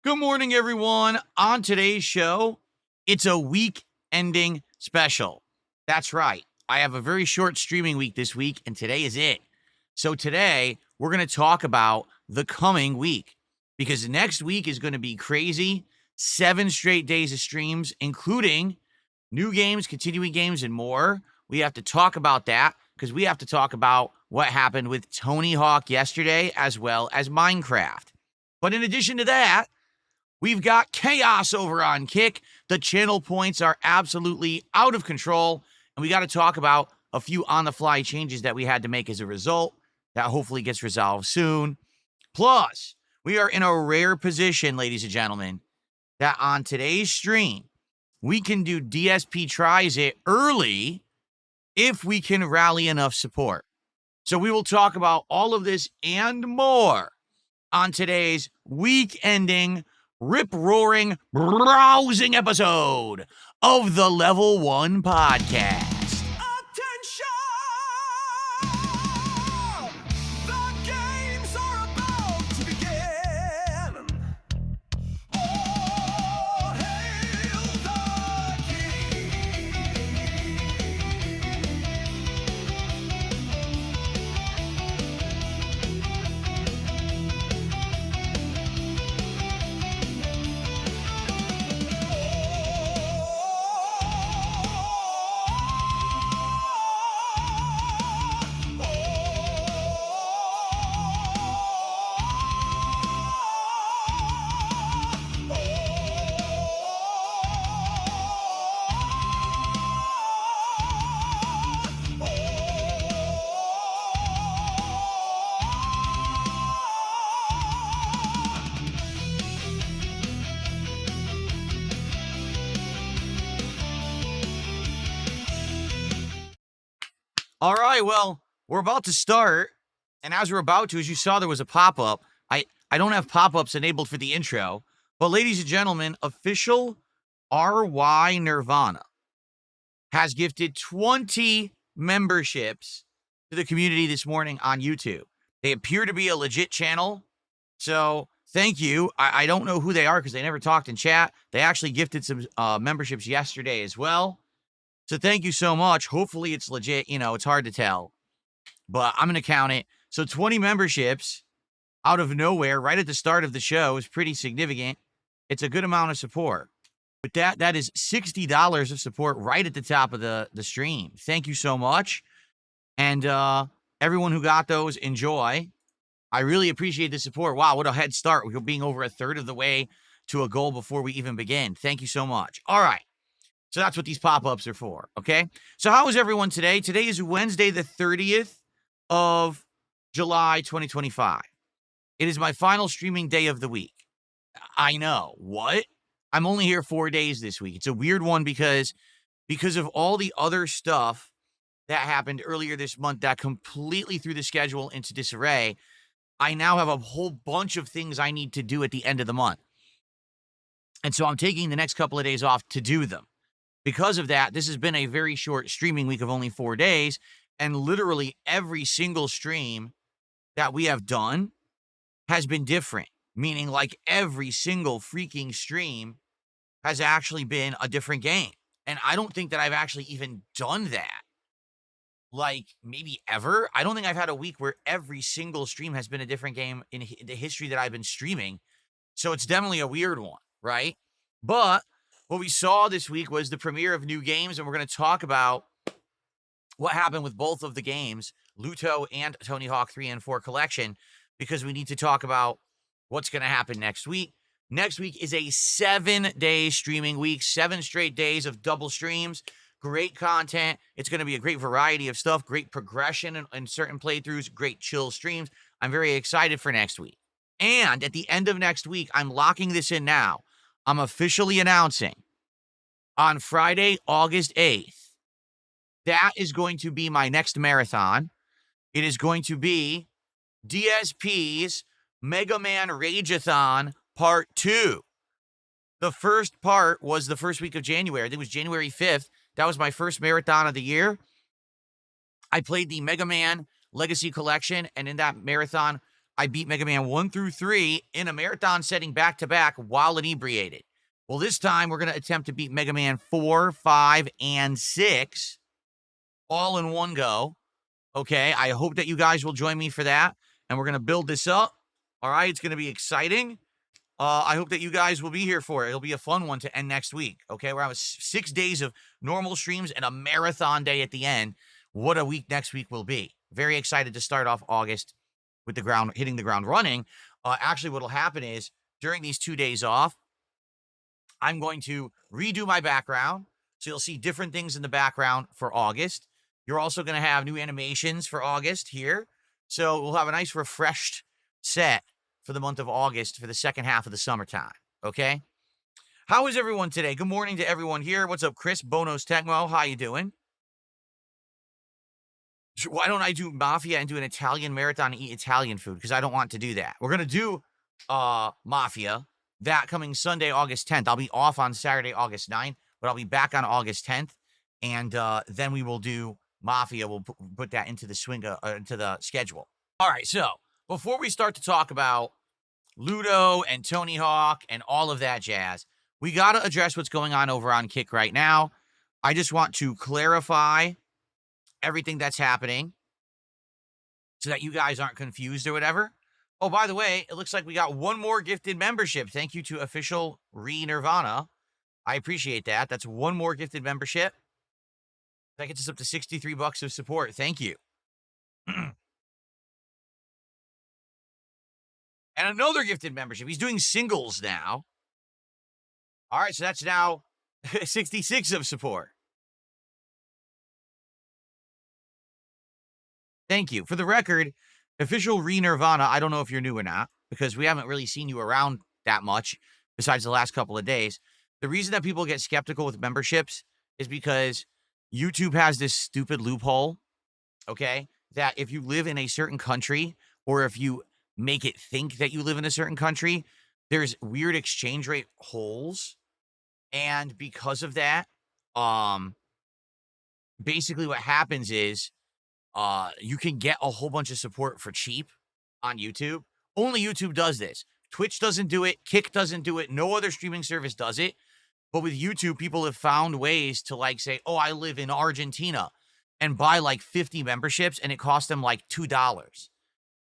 Good morning, everyone. On today's show, it's a week-ending special. That's right. I have a very short streaming week this week, and today is it. So today, we're going to talk about the coming week, because next week is going to be crazy. 7 straight days of streams, including new games, continuing games, and more. We have to talk about that, because we have to talk about what happened with Tony Hawk yesterday, as well as Minecraft. But in addition to that, we've got chaos over on Kick. The channel points are absolutely out of control. And we got to talk about a few on-the-fly changes that we had to make as a result that hopefully gets resolved soon. Plus, we are in a rare position, ladies and gentlemen, that on today's stream, we can do DSP Tries It early if we can rally enough support. So we will talk about all of this and more on today's week-ending, rip-roaring, browsing episode of the Level 1 Podcast. Attention! The games are about to begin. All hail the king! All right, well, we're about to start, and as we're about to, as you saw, there was a pop-up. I don't have pop-ups enabled for the intro, but ladies and gentlemen, official RY Nirvana has gifted 20 memberships to the community this morning on YouTube. They appear to be a legit channel, so thank you. I don't know who they are because they never talked in chat. They actually gifted some memberships yesterday as well. So thank you so much. Hopefully it's legit. You know, it's hard to tell, but I'm going to count it. So 20 memberships out of nowhere right at the start of the show is pretty significant. It's a good amount of support. But that is $60 of support right at the top of the stream. Thank you so much. And everyone who got those, enjoy. I really appreciate the support. Wow, what a head start. We're being over a third of the way to a goal before we even begin. Thank you so much. All right. So that's what these pop-ups are for, okay? So how is everyone today? Today is Wednesday, the 30th of July, 2025. It is my final streaming day of the week. I know. What? I'm only here 4 days this week. It's a weird one because of all the other stuff that happened earlier this month that completely threw the schedule into disarray. I now have a whole bunch of things I need to do at the end of the month. And so I'm taking the next couple of days off to do them. Because of that, this has been a very short streaming week of only 4 days, and literally every single stream that we have done has been different, meaning like every single freaking stream has actually been a different game. And I don't think that I've actually even done that, like maybe ever. I don't think I've had a week where every single stream has been a different game in the history that I've been streaming. So it's definitely a weird one, right? But what we saw this week was the premiere of new games, and we're going to talk about what happened with both of the games, Luto and Tony Hawk 3 and 4 Collection, because we need to talk about what's going to happen next week. Next week is a 7-day streaming week, 7 straight days of double streams, great content. It's going to be a great variety of stuff, great progression in certain playthroughs, great chill streams. I'm very excited for next week. And at the end of next week, I'm locking this in now. I'm officially announcing on Friday, August 8th, that is going to be my next marathon. It is going to be DSP's Mega Man Rageathon Part 2. The first part was the first week of January. I think it was January 5th. That was my first marathon of the year. I played the Mega Man Legacy Collection, and in that marathon, I beat Mega Man 1 through 3 in a marathon setting back to back while inebriated. Well, this time we're going to attempt to beat Mega Man 4, 5, and 6 all in one go. Okay, I hope that you guys will join me for that, and we're going to build this up. All right, it's going to be exciting. I hope that you guys will be here for it. It'll be a fun one to end next week. Okay, we're having 6 days of normal streams and a marathon day at the end. What a week next week will be. Very excited to start off August with hitting the ground running. Actually, what'll happen is during these 2 days off, I'm going to redo my background. So you'll see different things in the background for August. You're also going to have new animations for August here. So we'll have a nice refreshed set for the month of August for the second half of the summertime. Okay? How is everyone today? Good morning to everyone here. What's up, Chris? Bonos Tecmo. How you doing? Why don't I do Mafia and do an Italian marathon and eat Italian food? Because I don't want to do that. We're going to do Mafia that coming Sunday, August 10th. I'll be off on Saturday, August 9th, but I'll be back on August 10th. And then we will do Mafia. We'll put that into the schedule. All right, so before we start to talk about Ludo and Tony Hawk and all of that jazz, we got to address what's going on over on Kick right now. I just want to clarify everything that's happening so that you guys aren't confused or whatever. Oh, by the way, it looks like we got one more gifted membership. Thank you to Official Nirvana. I appreciate that. That's one more gifted membership. That gets us up to $63 of support. Thank you. And another gifted membership. He's doing singles now. All right, so that's now 66 of support. Thank you. For the record, Official Nirvana, I don't know if you're new or not, because we haven't really seen you around that much besides the last couple of days. The reason that people get skeptical with memberships is because YouTube has this stupid loophole, okay, that if you live in a certain country or if you make it think that you live in a certain country, there's weird exchange rate holes. And because of that, basically what happens is you can get a whole bunch of support for cheap on YouTube. Only YouTube does this. Twitch doesn't do it. Kick doesn't do it. No other streaming service does it. But with YouTube, people have found ways to like say, oh, I live in Argentina and buy like 50 memberships and it costs them like $2.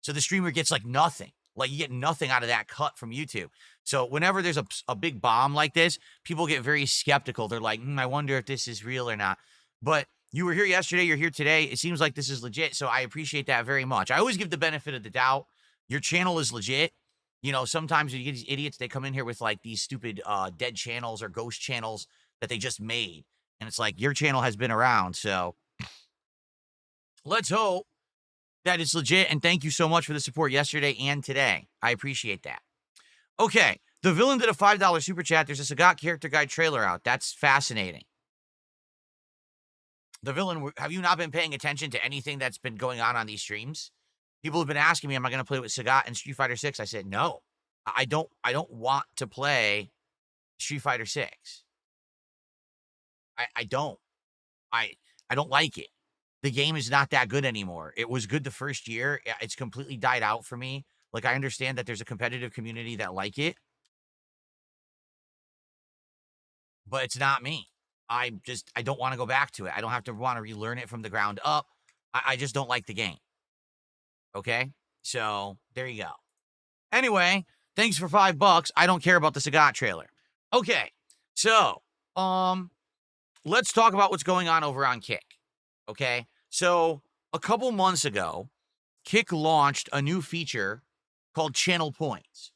So the streamer gets like nothing. Like you get nothing out of that cut from YouTube. So whenever there's a big bomb like this, people get very skeptical. They're like, I wonder if this is real or not. But you were here yesterday, you're here today. It seems like this is legit, so I appreciate that very much. I always give the benefit of the doubt. Your channel is legit. You know, sometimes you get these idiots, they come in here with like these stupid dead channels or ghost channels that they just made. And it's like, your channel has been around, so let's hope that it's legit. And thank you so much for the support yesterday and today. I appreciate that. Okay, the villain did a $5 super chat. There's a Sagat character guide trailer out. That's fascinating. The villain, have you not been paying attention to anything that's been going on these streams? People have been asking me, am I going to play with Sagat and Street Fighter 6? I said, no, I don't want to play Street Fighter 6. I don't like it. The game is not that good anymore. It was good the first year. It's completely died out for me. Like, I understand that there's a competitive community that like it, but it's not me. I don't want to go back to it. I don't have to want to relearn it from the ground up. I just don't like the game. Okay? So, there you go. Anyway, thanks for $5. I don't care about the Sagat trailer. Okay. So, let's talk about what's going on over on Kick. Okay? So, a couple months ago, Kick launched a new feature called Channel Points.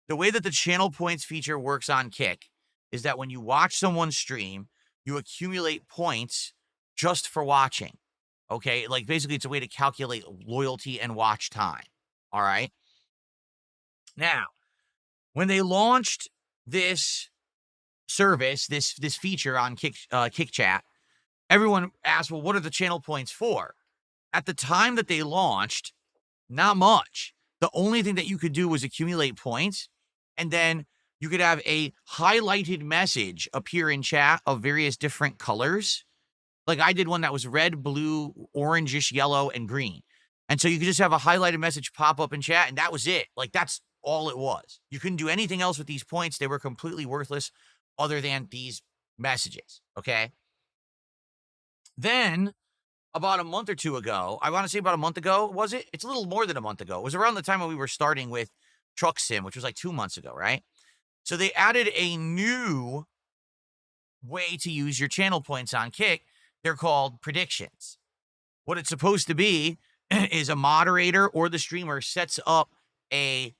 The way that the Channel Points feature works on Kick is that when you watch someone stream, you accumulate points just for watching, okay? Like, basically, it's a way to calculate loyalty and watch time, all right? Now, when they launched this service, this feature on Kick Chat, everyone asked, well, what are the channel points for? At the time that they launched, not much. The only thing that you could do was accumulate points, and then you could have a highlighted message appear in chat of various different colors. Like I did one that was red, blue, orangish, yellow, and green. And so you could just have a highlighted message pop up in chat, and that was it. Like, that's all it was. You couldn't do anything else with these points. They were completely worthless other than these messages, okay? Then, about a month or two ago, I want to say about a month ago, was it? It's a little more than a month ago. It was around the time when we were starting with Truck Sim, which was like 2 months ago, right? So they added a new way to use your channel points on Kick. They're called predictions. What it's supposed to be is a moderator or the streamer sets up a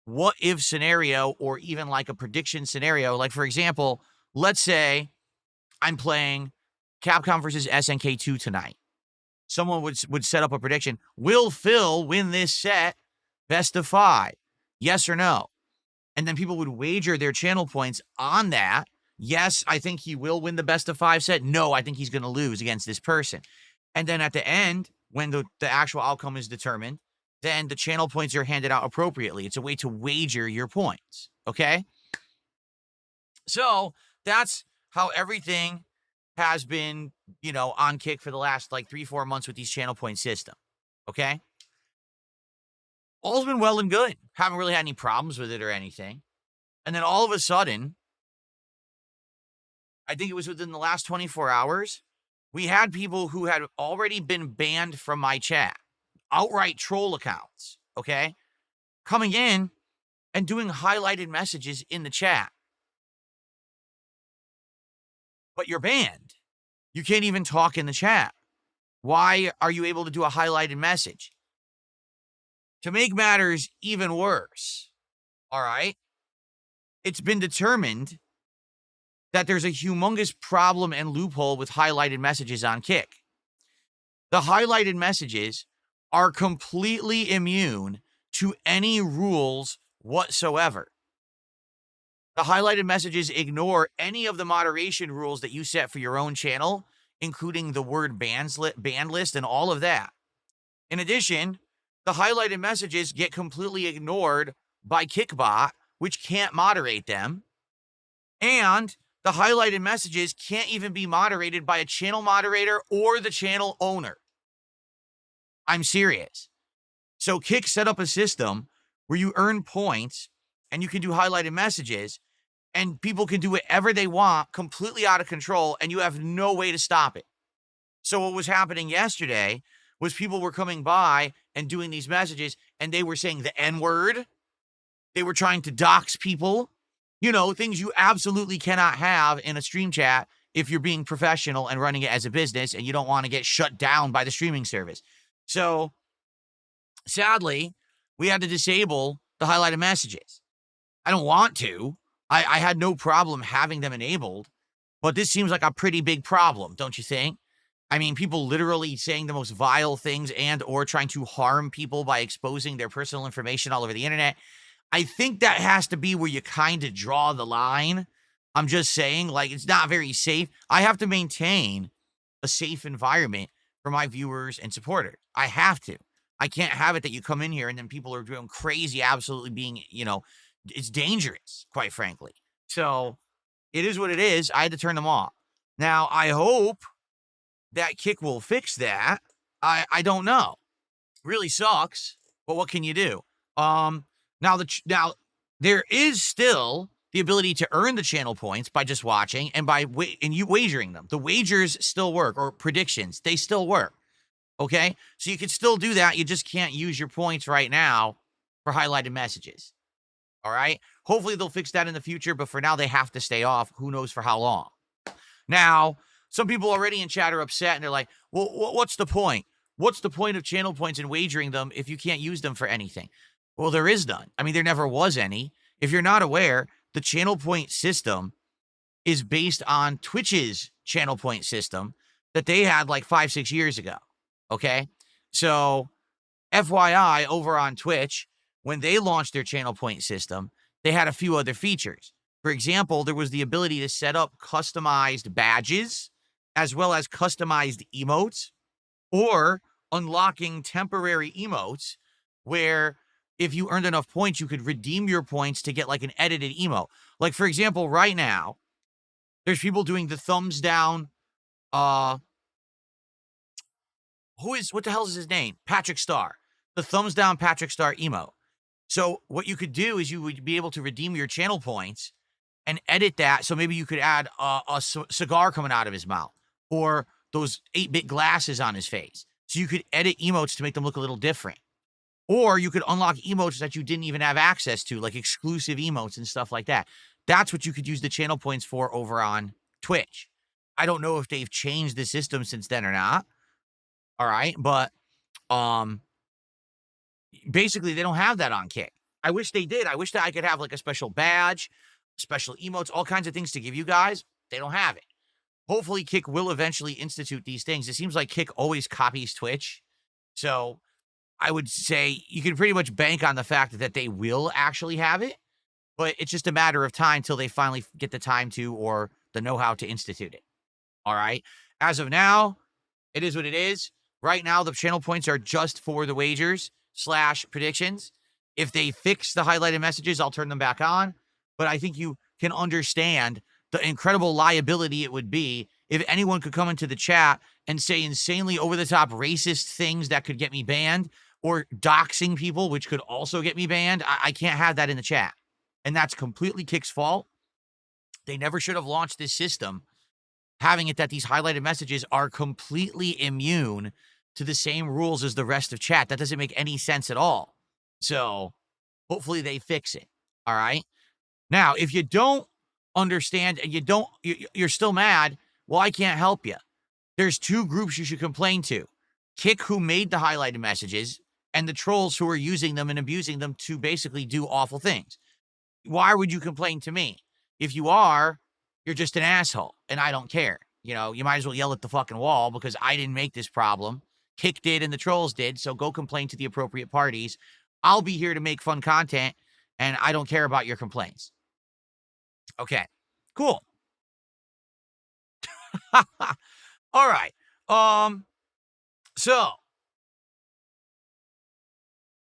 what if scenario or even like a prediction scenario. Like, for example, let's say I'm playing Capcom versus SNK2 tonight. Someone would set up a prediction. Will Phil win this set best of 5? Yes or no? And then people would wager their channel points on that. Yes, I think he will win the best of 5 set. No, I think he's going to lose against this person. And then at the end, when the actual outcome is determined, then the channel points are handed out appropriately. It's a way to wager your points, okay? So that's how everything has been, on Kick for the last like 3-4 months with these channel point system, okay? All's been well and good. Haven't really had any problems with it or anything. And then all of a sudden, I think it was within the last 24 hours, we had people who had already been banned from my chat, outright troll accounts, okay, coming in and doing highlighted messages in the chat. But you're banned. You can't even talk in the chat. Why are you able to do a highlighted message? To make matters even worse, all right, it's been determined that there's a humongous problem and loophole with highlighted messages on Kick. The highlighted messages are completely immune to any rules whatsoever. The highlighted messages ignore any of the moderation rules that you set for your own channel, including the word ban list and all of that. In addition, the highlighted messages get completely ignored by Kickbot, which can't moderate them. And the highlighted messages can't even be moderated by a channel moderator or the channel owner. I'm serious. So Kick set up a system where you earn points and you can do highlighted messages and people can do whatever they want completely out of control and you have no way to stop it. So what was happening yesterday was people were coming by and doing these messages and they were saying the N-word. They were trying to dox people. Things you absolutely cannot have in a stream chat if you're being professional and running it as a business and you don't want to get shut down by the streaming service. So, sadly, we had to disable the highlighted messages. I don't want to. I had no problem having them enabled, but this seems like a pretty big problem, don't you think? I mean, people literally saying the most vile things and or trying to harm people by exposing their personal information all over the internet. I think that has to be where you kind of draw the line. I'm just saying, like, it's not very safe. I have to maintain a safe environment for my viewers and supporters. I have to. I can't have it that you come in here and then people are doing crazy, absolutely being, it's dangerous, quite frankly. So it is what it is. I had to turn them off. Now, I hope that Kick will fix that. I don't know. Really sucks, but what can you do? Now there is still the ability to earn the channel points by just watching and by you wagering them. The wagers still work, or predictions, they still work. Okay, so you can still do that. You just can't use your points right now for highlighted messages. All right. Hopefully they'll fix that in the future, but for now they have to stay off. Who knows for how long? Now, some people already in chat are upset and they're like, well, what's the point? What's the point of channel points and wagering them if you can't use them for anything? Well, there is none. I mean, there never was any. If you're not aware, the channel point system is based on Twitch's channel point system that they had like 5-6 years ago. Okay. So FYI, over on Twitch, when they launched their channel point system, they had a few other features. For example, there was the ability to set up customized badges as well as customized emotes, or unlocking temporary emotes where if you earned enough points, you could redeem your points to get like an edited emote. Like, for example, right now, there's people doing the thumbs down. Hold what the hell is his name? Patrick Star. The thumbs down Patrick Star emote. So what you could do is you would be able to redeem your channel points and edit that. So maybe you could add a cigar coming out of his mouth or those 8-bit glasses on his face. So you could edit emotes to make them look a little different. Or you could unlock emotes that you didn't even have access to, like exclusive emotes and stuff like that. That's what you could use the channel points for over on Twitch. I don't know if they've changed the system since then or not. All right, but basically they don't have that on Kick. I wish they did. I wish that I could have like a special badge, special emotes, all kinds of things to give you guys. They don't have it. Hopefully Kick will eventually institute these things. It seems like Kick always copies Twitch. So I would say you can pretty much bank on the fact that they will actually have it, but it's just a matter of time till they finally get the time to or the know-how to institute it. All right. As of now, it is what it is. Right now, the channel points are just for the wagers / predictions. If they fix the highlighted messages, I'll turn them back on. But I think you can understand the incredible liability it would be if anyone could come into the chat and say insanely over-the-top racist things that could get me banned, or doxing people, which could also get me banned. I can't have that in the chat. And that's completely Kick's fault. They never should have launched this system, having it that these highlighted messages are completely immune to the same rules as the rest of chat. That doesn't make any sense at all. So hopefully they fix it. All right. Now, if you don't understand and you're still mad, well, I can't help you. There's 2 groups you should complain to. Kick, who made the highlighted messages, and the trolls who are using them and abusing them to basically do awful things. Why would you complain to me? If you are, you're just an asshole, and I don't care. You know, you might as well yell at the fucking wall because I didn't make this problem. Kick did and the trolls did, so go complain to the appropriate parties. I'll be here to make fun content, and I don't care about your complaints. Okay, cool. All right. So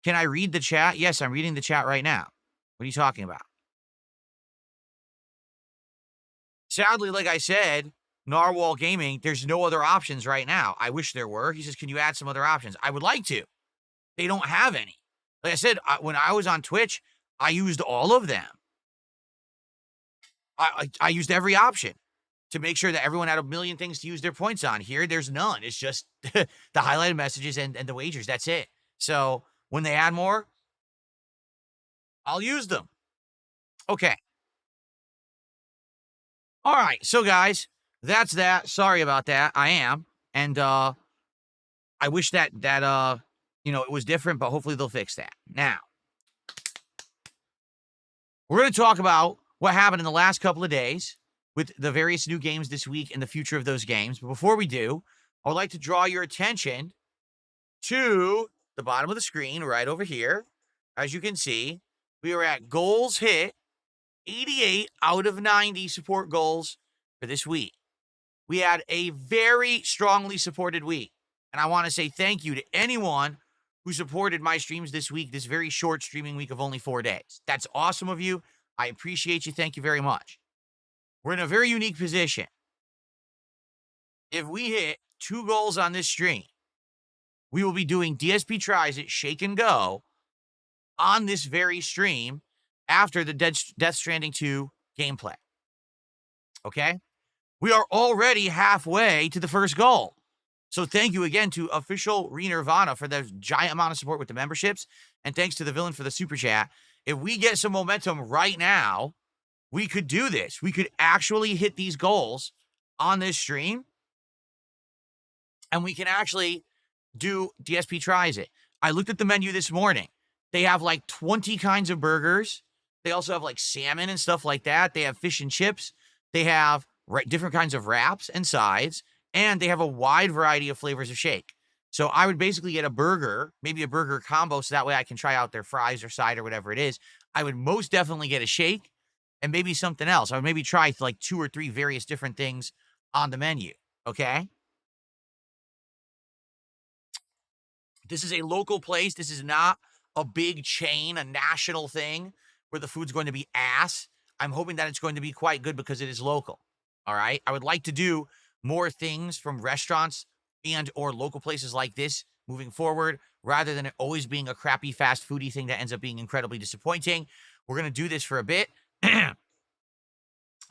can I read the chat? Yes, I'm reading the chat right now. What are you talking about? Sadly, like I said, Narwhal Gaming, there's no other options right now. I wish there were. He says, can you add some other options? I would like to. They don't have any. Like I said, when I was on Twitch, I used all of them. I used every option to make sure that everyone had a million things to use their points on. Here, there's none. It's just the highlighted messages and the wagers. That's it. So when they add more, I'll use them. Okay. All right. So, guys, that's that. Sorry about that. I am. And I wish that it was different, but hopefully they'll fix that. Now, we're going to talk about what happened in the last couple of days with the various new games this week and the future of those games. But before we do, I would like to draw your attention to the bottom of the screen right over here. As you can see, we are at goals hit, 88 out of 90 support goals for this week. We had a very strongly supported week. And I want to say thank you to anyone who supported my streams this week, this very short streaming week of only 4 days. That's awesome of you. I appreciate you. Thank you very much. We're in a very unique position. If we hit 2 goals on this stream, we will be doing DSP Tries It Shake and Go on this very stream after the Death Stranding 2 gameplay. Okay? We are already halfway to the first goal. So thank you again to official Renirvana for the giant amount of support with the memberships. And thanks to the villain for the super chat. If we get some momentum right now, we could do this. We could actually hit these goals on this stream. And we can actually do DSP Tries It. I looked at the menu this morning. They have like 20 kinds of burgers. They also have like salmon and stuff like that. They have fish and chips. They have different kinds of wraps and sides. And they have a wide variety of flavors of shake. So I would basically get a burger, maybe a burger combo, so that way I can try out their fries or side or whatever it is. I would most definitely get a shake and maybe something else. I would maybe try like 2 or 3 various different things on the menu, okay? This is a local place. This is not a big chain, a national thing where the food's going to be ass. I'm hoping that it's going to be quite good because it is local, all right? I would like to do more things from restaurants and or local places like this moving forward, rather than it always being a crappy fast foodie thing that ends up being incredibly disappointing. We're going to do this for a bit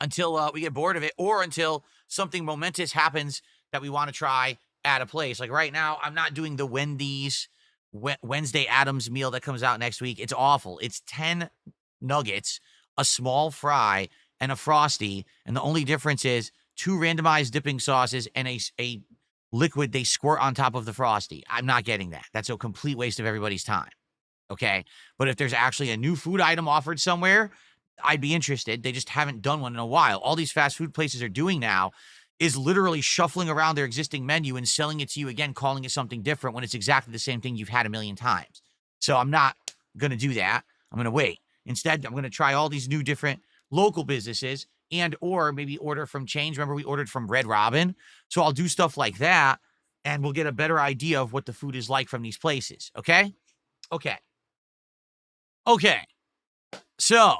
until we get bored of it, or until something momentous happens that we want to try at a place. Like right now, I'm not doing the Wendy's Wednesday Addams meal that comes out next week. It's awful. It's 10 nuggets, a small fry, and a Frosty. And the only difference is 2 randomized dipping sauces and a liquid they squirt on top of the Frosty. I'm not getting that. That's a complete waste of everybody's time. Okay. But if there's actually a new food item offered somewhere, I'd be interested. They just haven't done one in a while. All these fast food places are doing now is literally shuffling around their existing menu and selling it to you again, calling it something different when it's exactly the same thing you've had a million times. So I'm not going to do that. I'm going to wait. Instead, I'm going to try all these new different local businesses and or maybe order from chains. Remember, we ordered from Red Robin. So I'll do stuff like that, and we'll get a better idea of what the food is like from these places. Okay? Okay. So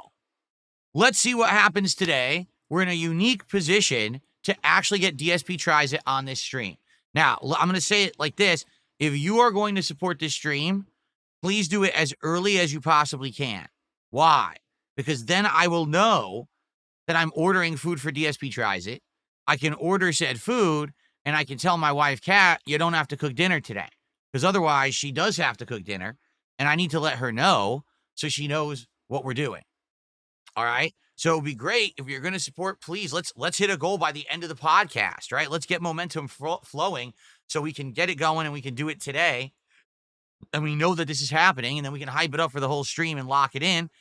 let's see what happens today. We're in a unique position to actually get DSP Tries It on this stream. Now, I'm going to say it like this. If you are going to support this stream, please do it as early as you possibly can. Why? Because then I will know that I'm ordering food for DSP Tries It. I can order said food, and I can tell my wife, Kat, you don't have to cook dinner today. Because otherwise, she does have to cook dinner, and I need to let her know so she knows what we're doing. All right? So it would be great if you're going to support, please, let's hit a goal by the end of the podcast, right? Let's get momentum flowing so we can get it going and we can do it today. And we know that this is happening, and then we can hype it up for the whole stream and lock it in,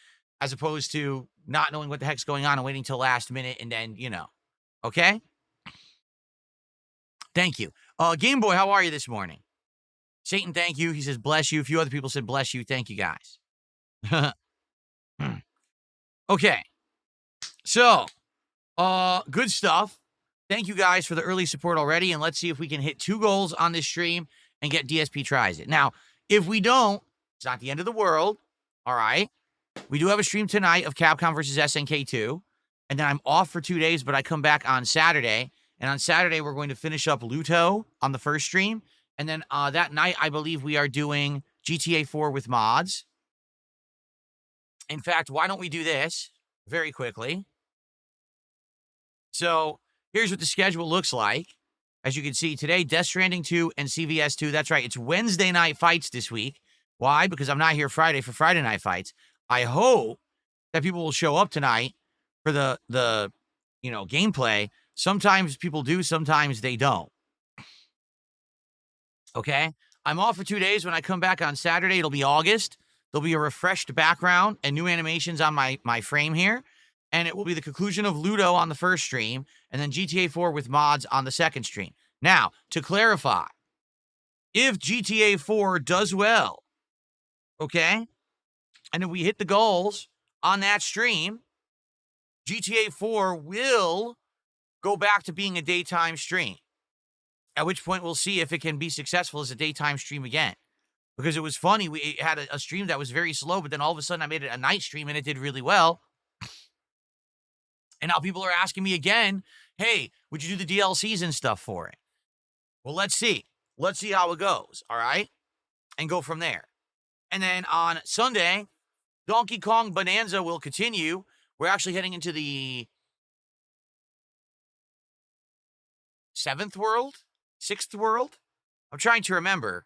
as opposed to not knowing what the heck's going on and waiting till last minute and then, okay? Thank you. Game Boy, how are you this morning? Satan, thank you. He says, bless you. A few other people said, bless you. Thank you, guys. Okay. So, good stuff. Thank you guys for the early support already, and let's see if we can hit 2 goals on this stream and get DSP Tries It. Now, if we don't, it's not the end of the world, all right? We do have a stream tonight of Capcom versus SNK2, and then I'm off for 2 days, but I come back on Saturday, and on Saturday, we're going to finish up Luto on the first stream, and then that night, I believe we are doing GTA 4 with mods. In fact, why don't we do this very quickly? So here's what the schedule looks like. As you can see today, Death Stranding 2 and CVS 2. That's right. It's Wednesday night fights this week. Why? Because I'm not here Friday for Friday night fights. I hope that people will show up tonight for the gameplay. Sometimes people do, sometimes they don't. Okay? I'm off for 2 days. When I come back on Saturday, it'll be August. There'll be a refreshed background and new animations on my frame here. And it will be the conclusion of Ludo on the first stream, and then GTA 4 with mods on the second stream. Now, to clarify, if GTA 4 does well, okay, and if we hit the goals on that stream, GTA 4 will go back to being a daytime stream, at which point we'll see if it can be successful as a daytime stream again. Because it was funny, we had a stream that was very slow, but then all of a sudden I made it a night stream and it did really well. And now people are asking me again, hey, would you do the DLCs and stuff for it? Well, let's see. Let's see how it goes, all right? And go from there. And then on Sunday, Donkey Kong Bonanza will continue. We're actually heading into the 7th world? 6th world? I'm trying to remember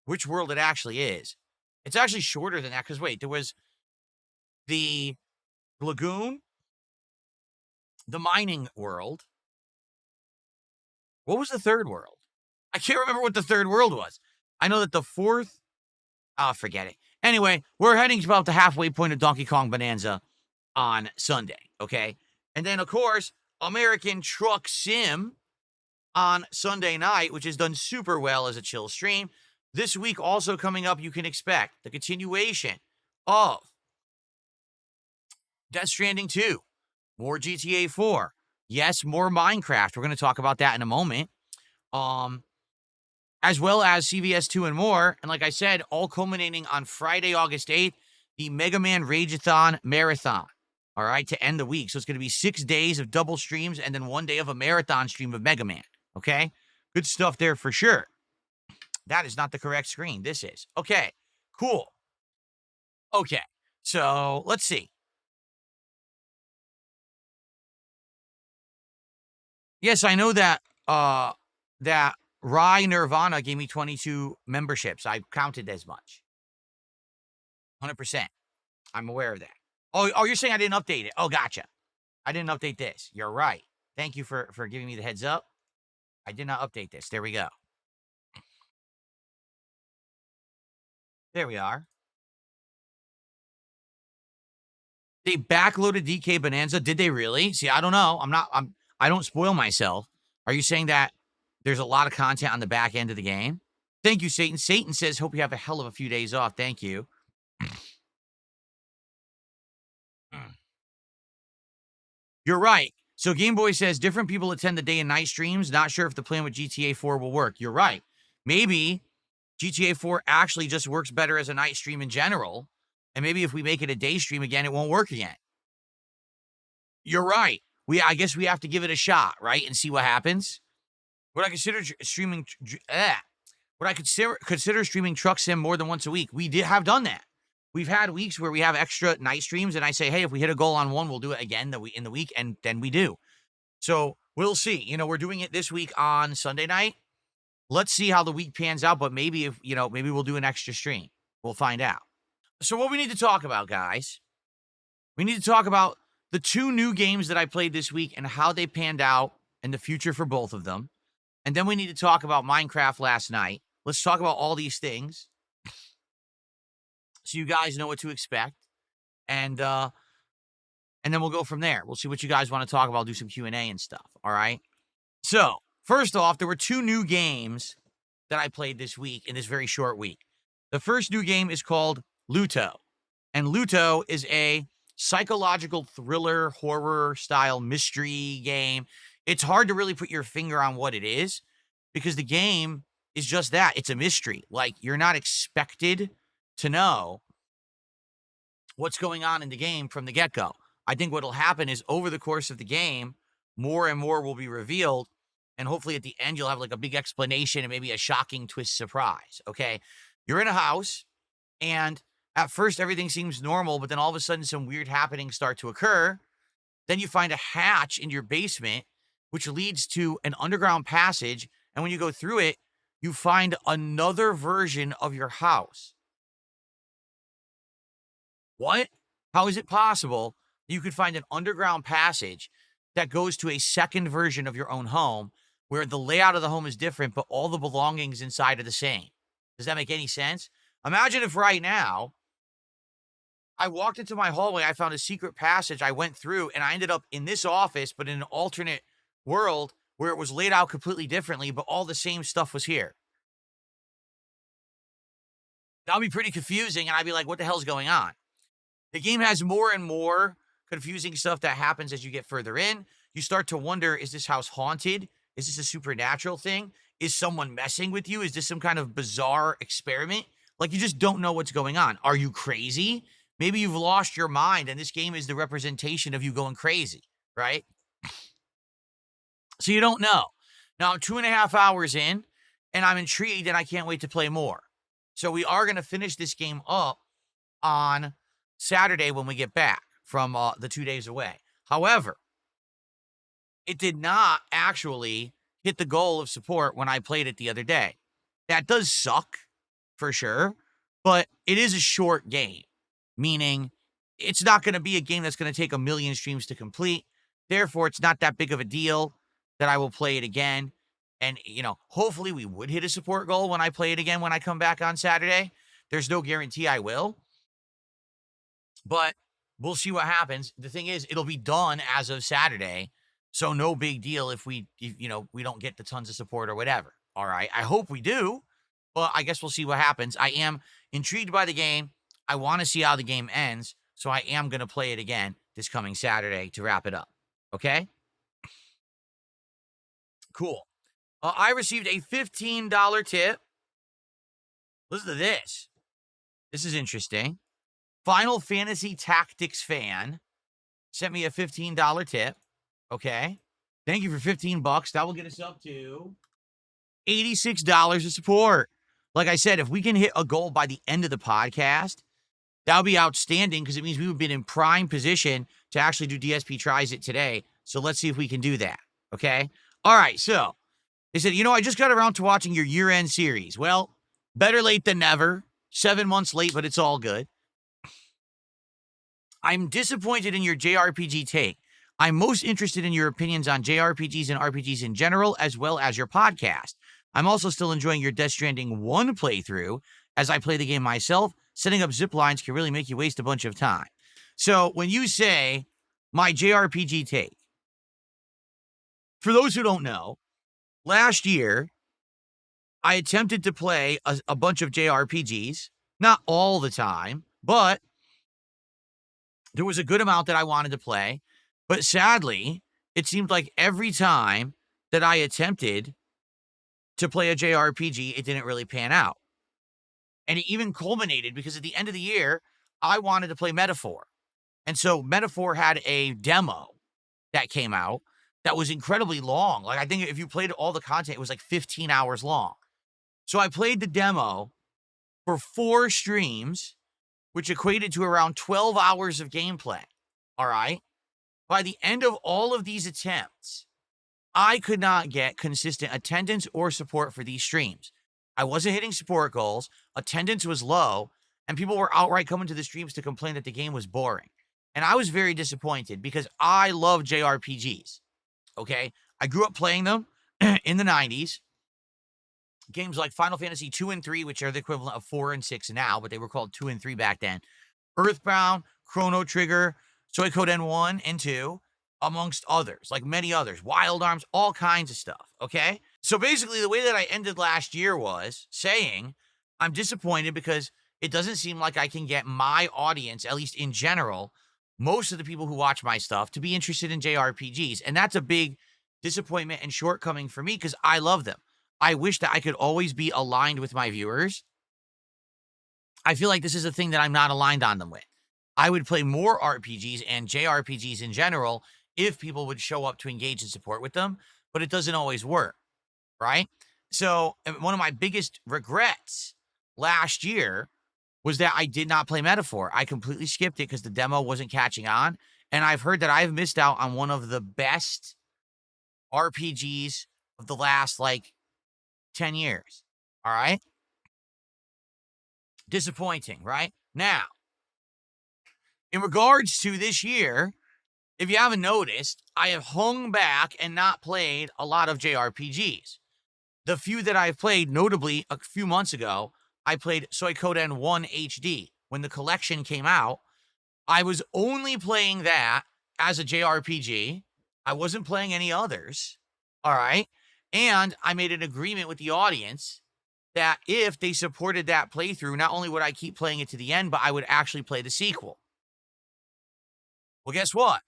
which world it actually is. It's actually shorter than that, because wait, there was the lagoon, the mining world. What was the 3rd world? I can't remember what the 3rd world was. I know that the 4th, forget it. Anyway, we're heading to about the halfway point of Donkey Kong Bonanza on Sunday, okay? And then, of course, American Truck Sim on Sunday night, which has done super well as a chill stream. This week also coming up, you can expect the continuation of Death Stranding 2, more GTA 4, yes, more Minecraft. We're going to talk about that in a moment. As well as CVS 2 and more. And like I said, all culminating on Friday, August 8th, the Mega Man Rageathon Marathon. All right, to end the week. So it's going to be 6 days of double streams and then 1 day of a marathon stream of Mega Man. Okay? Good stuff there for sure. That is not the correct screen. This is. Okay, cool. Okay, so let's see. Yes, I know that that Rye Nirvana gave me 22 memberships. I counted as much. 100%. I'm aware of that. Oh, you're saying I didn't update it. Oh, gotcha. I didn't update this. You're right. Thank you for giving me the heads up. I did not update this. There we go. There we are. They backloaded DK Bonanza. Did they really? See, I don't know. I don't spoil myself. Are you saying that there's a lot of content on the back end of the game? Thank you, Satan. Satan says, hope you have a hell of a few days off. Thank you. You're right. So Game Boy says different people attend the day and night streams. Not sure if the plan with GTA 4 will work. You're right. Maybe GTA 4 actually just works better as a night stream in general. And maybe if we make it a day stream again, it won't work again. You're right. I guess we have to give it a shot, right? And see what happens. Would I consider streaming would I consider streaming Truck Sim more than once a week? We have done that. We've had weeks where we have extra night streams, and I say, hey, if we hit a goal on one, we'll do it again in the week, and then we do. So we'll see. You know, we're doing it this week on Sunday night. Let's see how the week pans out, but maybe maybe we'll do an extra stream. We'll find out. So what we need to talk about, guys, we need to talk about the 2 new games that I played this week and how they panned out and the future for both of them. And then we need to talk about Minecraft last night. Let's talk about all these things so you guys know what to expect. And then we'll go from there. We'll see what you guys want to talk about, do some Q&A and stuff, all right? So, first off, there were 2 new games that I played this week in this very short week. The first new game is called Luto. And Luto is a psychological thriller, horror-style mystery game. It's hard to really put your finger on what it is because the game is just that. It's a mystery. Like, you're not expected to know what's going on in the game from the get-go. I think what'll happen is over the course of the game, more and more will be revealed, and hopefully at the end you'll have like a big explanation and maybe a shocking twist surprise, okay? You're in a house, and at first everything seems normal, but then all of a sudden some weird happenings start to occur. Then you find a hatch in your basement, which leads to an underground passage, and when you go through it, you find another version of your house. What? How is it possible that you could find an underground passage that goes to a second version of your own home where the layout of the home is different, but all the belongings inside are the same? Does that make any sense? Imagine if right now I walked into my hallway, I found a secret passage, I went through, and I ended up in this office, but in an alternate world where it was laid out completely differently, but all the same stuff was here. That would be pretty confusing, and I'd be like, what the hell's going on? The game has more and more confusing stuff that happens as you get further in. You start to wonder, is this house haunted? Is this a supernatural thing? Is someone messing with you? Is this some kind of bizarre experiment? Like, you just don't know what's going on. Are you crazy? Maybe you've lost your mind, and this game is the representation of you going crazy, right? So you don't know. Now, I'm 2.5 hours in, and I'm intrigued, and I can't wait to play more. So we are going to finish this game up on Saturday when we get back from the 2 days away. However, it did not actually hit the goal of support when I played it the other day. That does suck, for sure, but it is a short game, meaning it's not going to be a game that's going to take 1 million streams to complete. Therefore, it's not that big of a deal that I will play it again. And, hopefully we would hit a support goal when I play it again when I come back on Saturday. There's no guarantee I will. But we'll see what happens. The thing is, it'll be done as of Saturday, so no big deal if we don't get the tons of support or whatever. All right, I hope we do, but I guess we'll see what happens. I am intrigued by the game. I want to see how the game ends, so I am going to play it again this coming Saturday to wrap it up. Okay? Cool. I received a $15 tip. Listen to this. This is interesting. Final Fantasy Tactics fan sent me a $15 tip. Okay. Thank you for $15. That will get us up to $86 of support. Like I said, if we can hit a goal by the end of the podcast, that would be outstanding because it means we would be in prime position to actually do DSP Tries It today. So let's see if we can do that. Okay. All right. So they said, I just got around to watching your year-end series. Well, better late than never. 7 months late, but it's all good. I'm disappointed in your JRPG take. I'm most interested in your opinions on JRPGs and RPGs in general, as well as your podcast. I'm also still enjoying your Death Stranding 1 playthrough. As I play the game myself, setting up zip lines can really make you waste a bunch of time. So when you say my JRPG take, for those who don't know, last year, I attempted to play a bunch of JRPGs, not all the time, but there was a good amount that I wanted to play. But sadly, it seemed like every time that I attempted to play a JRPG, it didn't really pan out. And it even culminated because at the end of the year, I wanted to play Metaphor. And so Metaphor had a demo that came out that was incredibly long. Like, I think if you played all the content, it was like 15 hours long. So I played the demo for 4 streams, which equated to around 12 hours of gameplay. All right. By the end of all of these attempts, I could not get consistent attendance or support for these streams. I wasn't hitting support goals, attendance was low, and people were outright coming to the streams to complain that the game was boring. And I was very disappointed because I love JRPGs, okay? I grew up playing them in the 90s. Games like Final Fantasy 2 and 3, which are the equivalent of 4 and 6 now, but they were called 2 and 3 back then. Earthbound, Chrono Trigger, Suikoden 1 and 2, amongst others, like many others, Wild Arms, all kinds of stuff, okay? So basically, the way that I ended last year was saying, I'm disappointed because it doesn't seem like I can get my audience, at least in general, most of the people who watch my stuff, to be interested in JRPGs. And that's a big disappointment and shortcoming for me because I love them. I wish that I could always be aligned with my viewers. I feel like this is a thing that I'm not aligned on them with. I would play more RPGs and JRPGs in general if people would show up to engage and support with them, but it doesn't always work, right? So one of my biggest regrets last year was that I did not play Metaphor. I completely skipped it because the demo wasn't catching on, and I've heard that I've missed out on one of the best RPGs of the last, 10 years, all right? Disappointing, right? Now, in regards to this year, if you haven't noticed, I have hung back and not played a lot of JRPGs. The few that I've played, notably a few months ago, I played Suikoden 1 HD. When the collection came out, I was only playing that as a JRPG. I wasn't playing any others, all right? And I made an agreement with the audience that if they supported that playthrough, not only would I keep playing it to the end, but I would actually play the sequel. Well, guess what?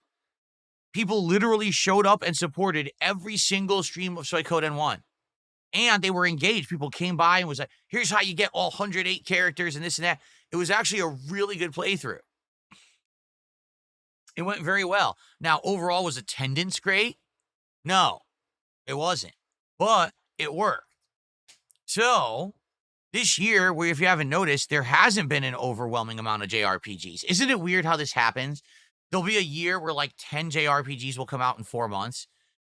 People literally showed up and supported every single stream of Suikoden 1. And they were engaged. People came by and was like, here's how you get all 108 characters and this and that. It was actually a really good playthrough. It went very well. Now, overall, was attendance great? No, it wasn't. But it worked. So, this year, where if you haven't noticed, there hasn't been an overwhelming amount of JRPGs. Isn't it weird how this happens? There'll be a year where 10 JRPGs will come out in 4 months.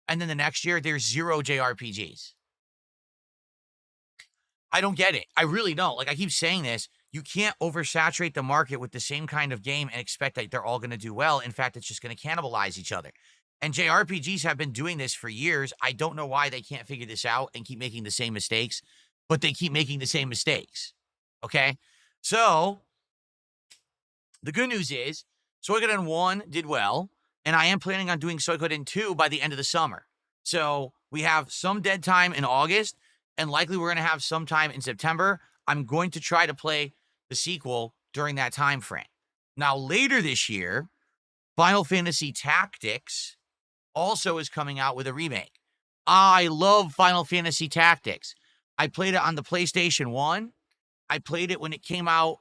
And then the next year, there's 0 JRPGs. I don't get it. I really don't. I keep saying this. You can't oversaturate the market with the same kind of game and expect that they're all going to do well. In fact, it's just going to cannibalize each other. And JRPGs have been doing this for years. I don't know why they can't figure this out and keep making the same mistakes, but they keep making the same mistakes. Okay? So, the good news is, Suikoden 1 did well, and I am planning on doing Suikoden 2 by the end of the summer. So, we have some dead time in August, and likely we're going to have some time in September. I'm going to try to play the sequel during that time frame. Now, later this year, Final Fantasy Tactics also is coming out with a remake. I love Final Fantasy Tactics. I played it on the PlayStation 1. I played it when it came out.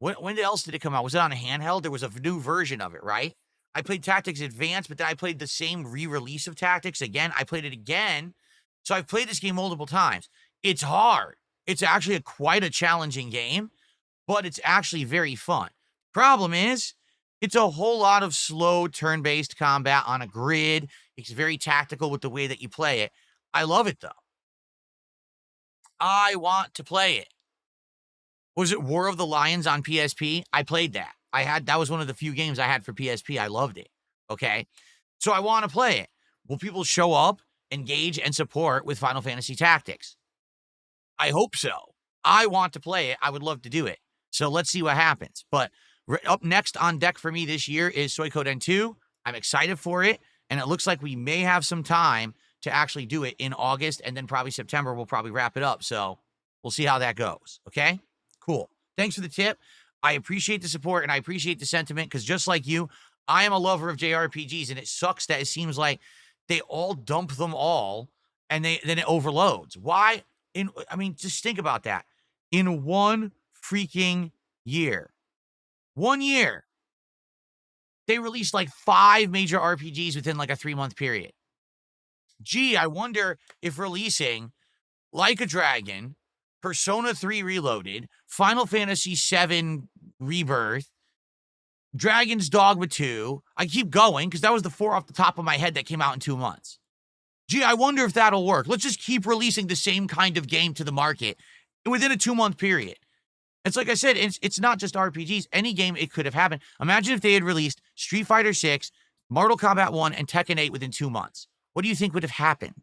When else did it come out? Was it on a handheld? There was a new version of it, right? I played Tactics Advanced, but then I played the same re-release of Tactics again. I played it again. So I've played this game multiple times. It's hard. It's actually quite a challenging game, but it's actually very fun. Problem is, it's a whole lot of slow turn-based combat on a grid. It's very tactical with the way that you play it. I love it, though. I want to play it. Was it War of the Lions on PSP? I played that. That was one of the few games I had for PSP. I loved it. Okay. So I want to play it. Will people show up, engage, and support with Final Fantasy Tactics? I hope so. I want to play it. I would love to do it. So let's see what happens. But up next on deck for me this year is Suikoden 2. I'm excited for it. And it looks like we may have some time to actually do it in August. And then probably September, we'll probably wrap it up. So we'll see how that goes. Okay? Cool. Thanks for the tip. I appreciate the support and I appreciate the sentiment because just like you, I am a lover of JRPGs and it sucks that it seems like they all dump them all and then it overloads. Why? Just think about that. In one freaking year, 1 year, they released like 5 major RPGs within like a 3-month period. Gee, I wonder if releasing Like a Dragon, Persona 3 Reloaded, Final Fantasy 7 Rebirth, Dragon's Dogma 2, I keep going because that was the 4 off the top of my head that came out in 2 months. Gee, I wonder if that'll work. Let's just keep releasing the same kind of game to the market within a 2-month period. It's like I said, it's not just RPGs. Any game, it could have happened. Imagine if they had released Street Fighter 6, Mortal Kombat 1, and Tekken 8 within 2 months. What do you think would have happened?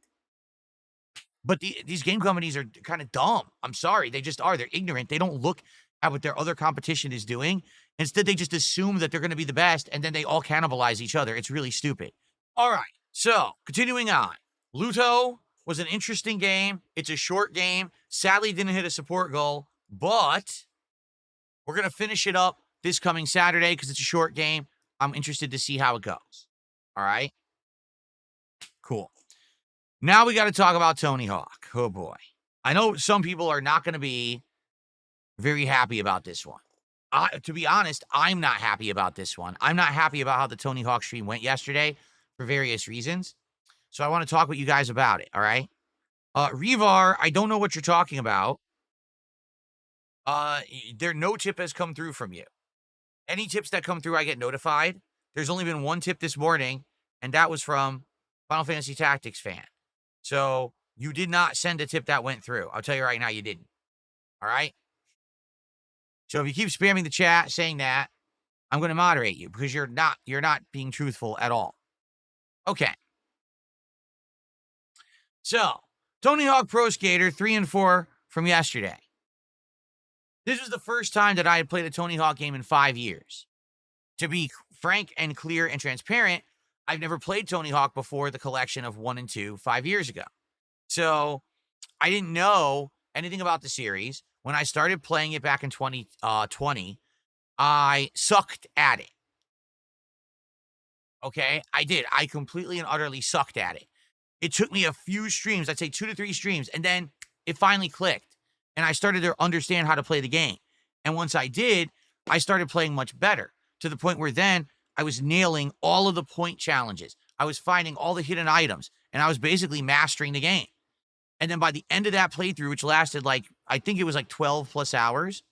But these game companies are kind of dumb. I'm sorry. They just are. They're ignorant. They don't look at what their other competition is doing. Instead, they just assume that they're going to be the best, and then they all cannibalize each other. It's really stupid. All right. So, continuing on. Luto was an interesting game. It's a short game. Sadly, didn't hit a support goal, but we're going to finish it up this coming Saturday because it's a short game. I'm interested to see how it goes. All right? Cool. Now we got to talk about Tony Hawk. Oh, boy. I know some people are not going to be very happy about this one. To be honest, I'm not happy about this one. I'm not happy about how the Tony Hawk stream went yesterday for various reasons. So I want to talk with you guys about it, all right? Revar, I don't know what you're talking about. No tip has come through from you. Any tips that come through, I get notified. There's only been one tip this morning, and that was from Final Fantasy Tactics fan. So you did not send a tip that went through. I'll tell you right now, you didn't. All right? So if you keep spamming the chat saying that, I'm going to moderate you because you're not being truthful at all. Okay. So, Tony Hawk Pro Skater 3 and 4 from yesterday. This was the first time that I had played a Tony Hawk game in 5 years. To be frank and clear and transparent, I've never played Tony Hawk before the collection of 1 and 2 5 years ago. So, I didn't know anything about the series. When I started playing it back in 2020, I sucked at it. Okay? I did. I completely and utterly sucked at it. It took me a few streams, I'd say 2 to 3 streams, and then it finally clicked. And I started to understand how to play the game. And once I did, I started playing much better to the point where then I was nailing all of the point challenges. I was finding all the hidden items, and I was basically mastering the game. And then by the end of that playthrough, which lasted I think it was 12 plus hours,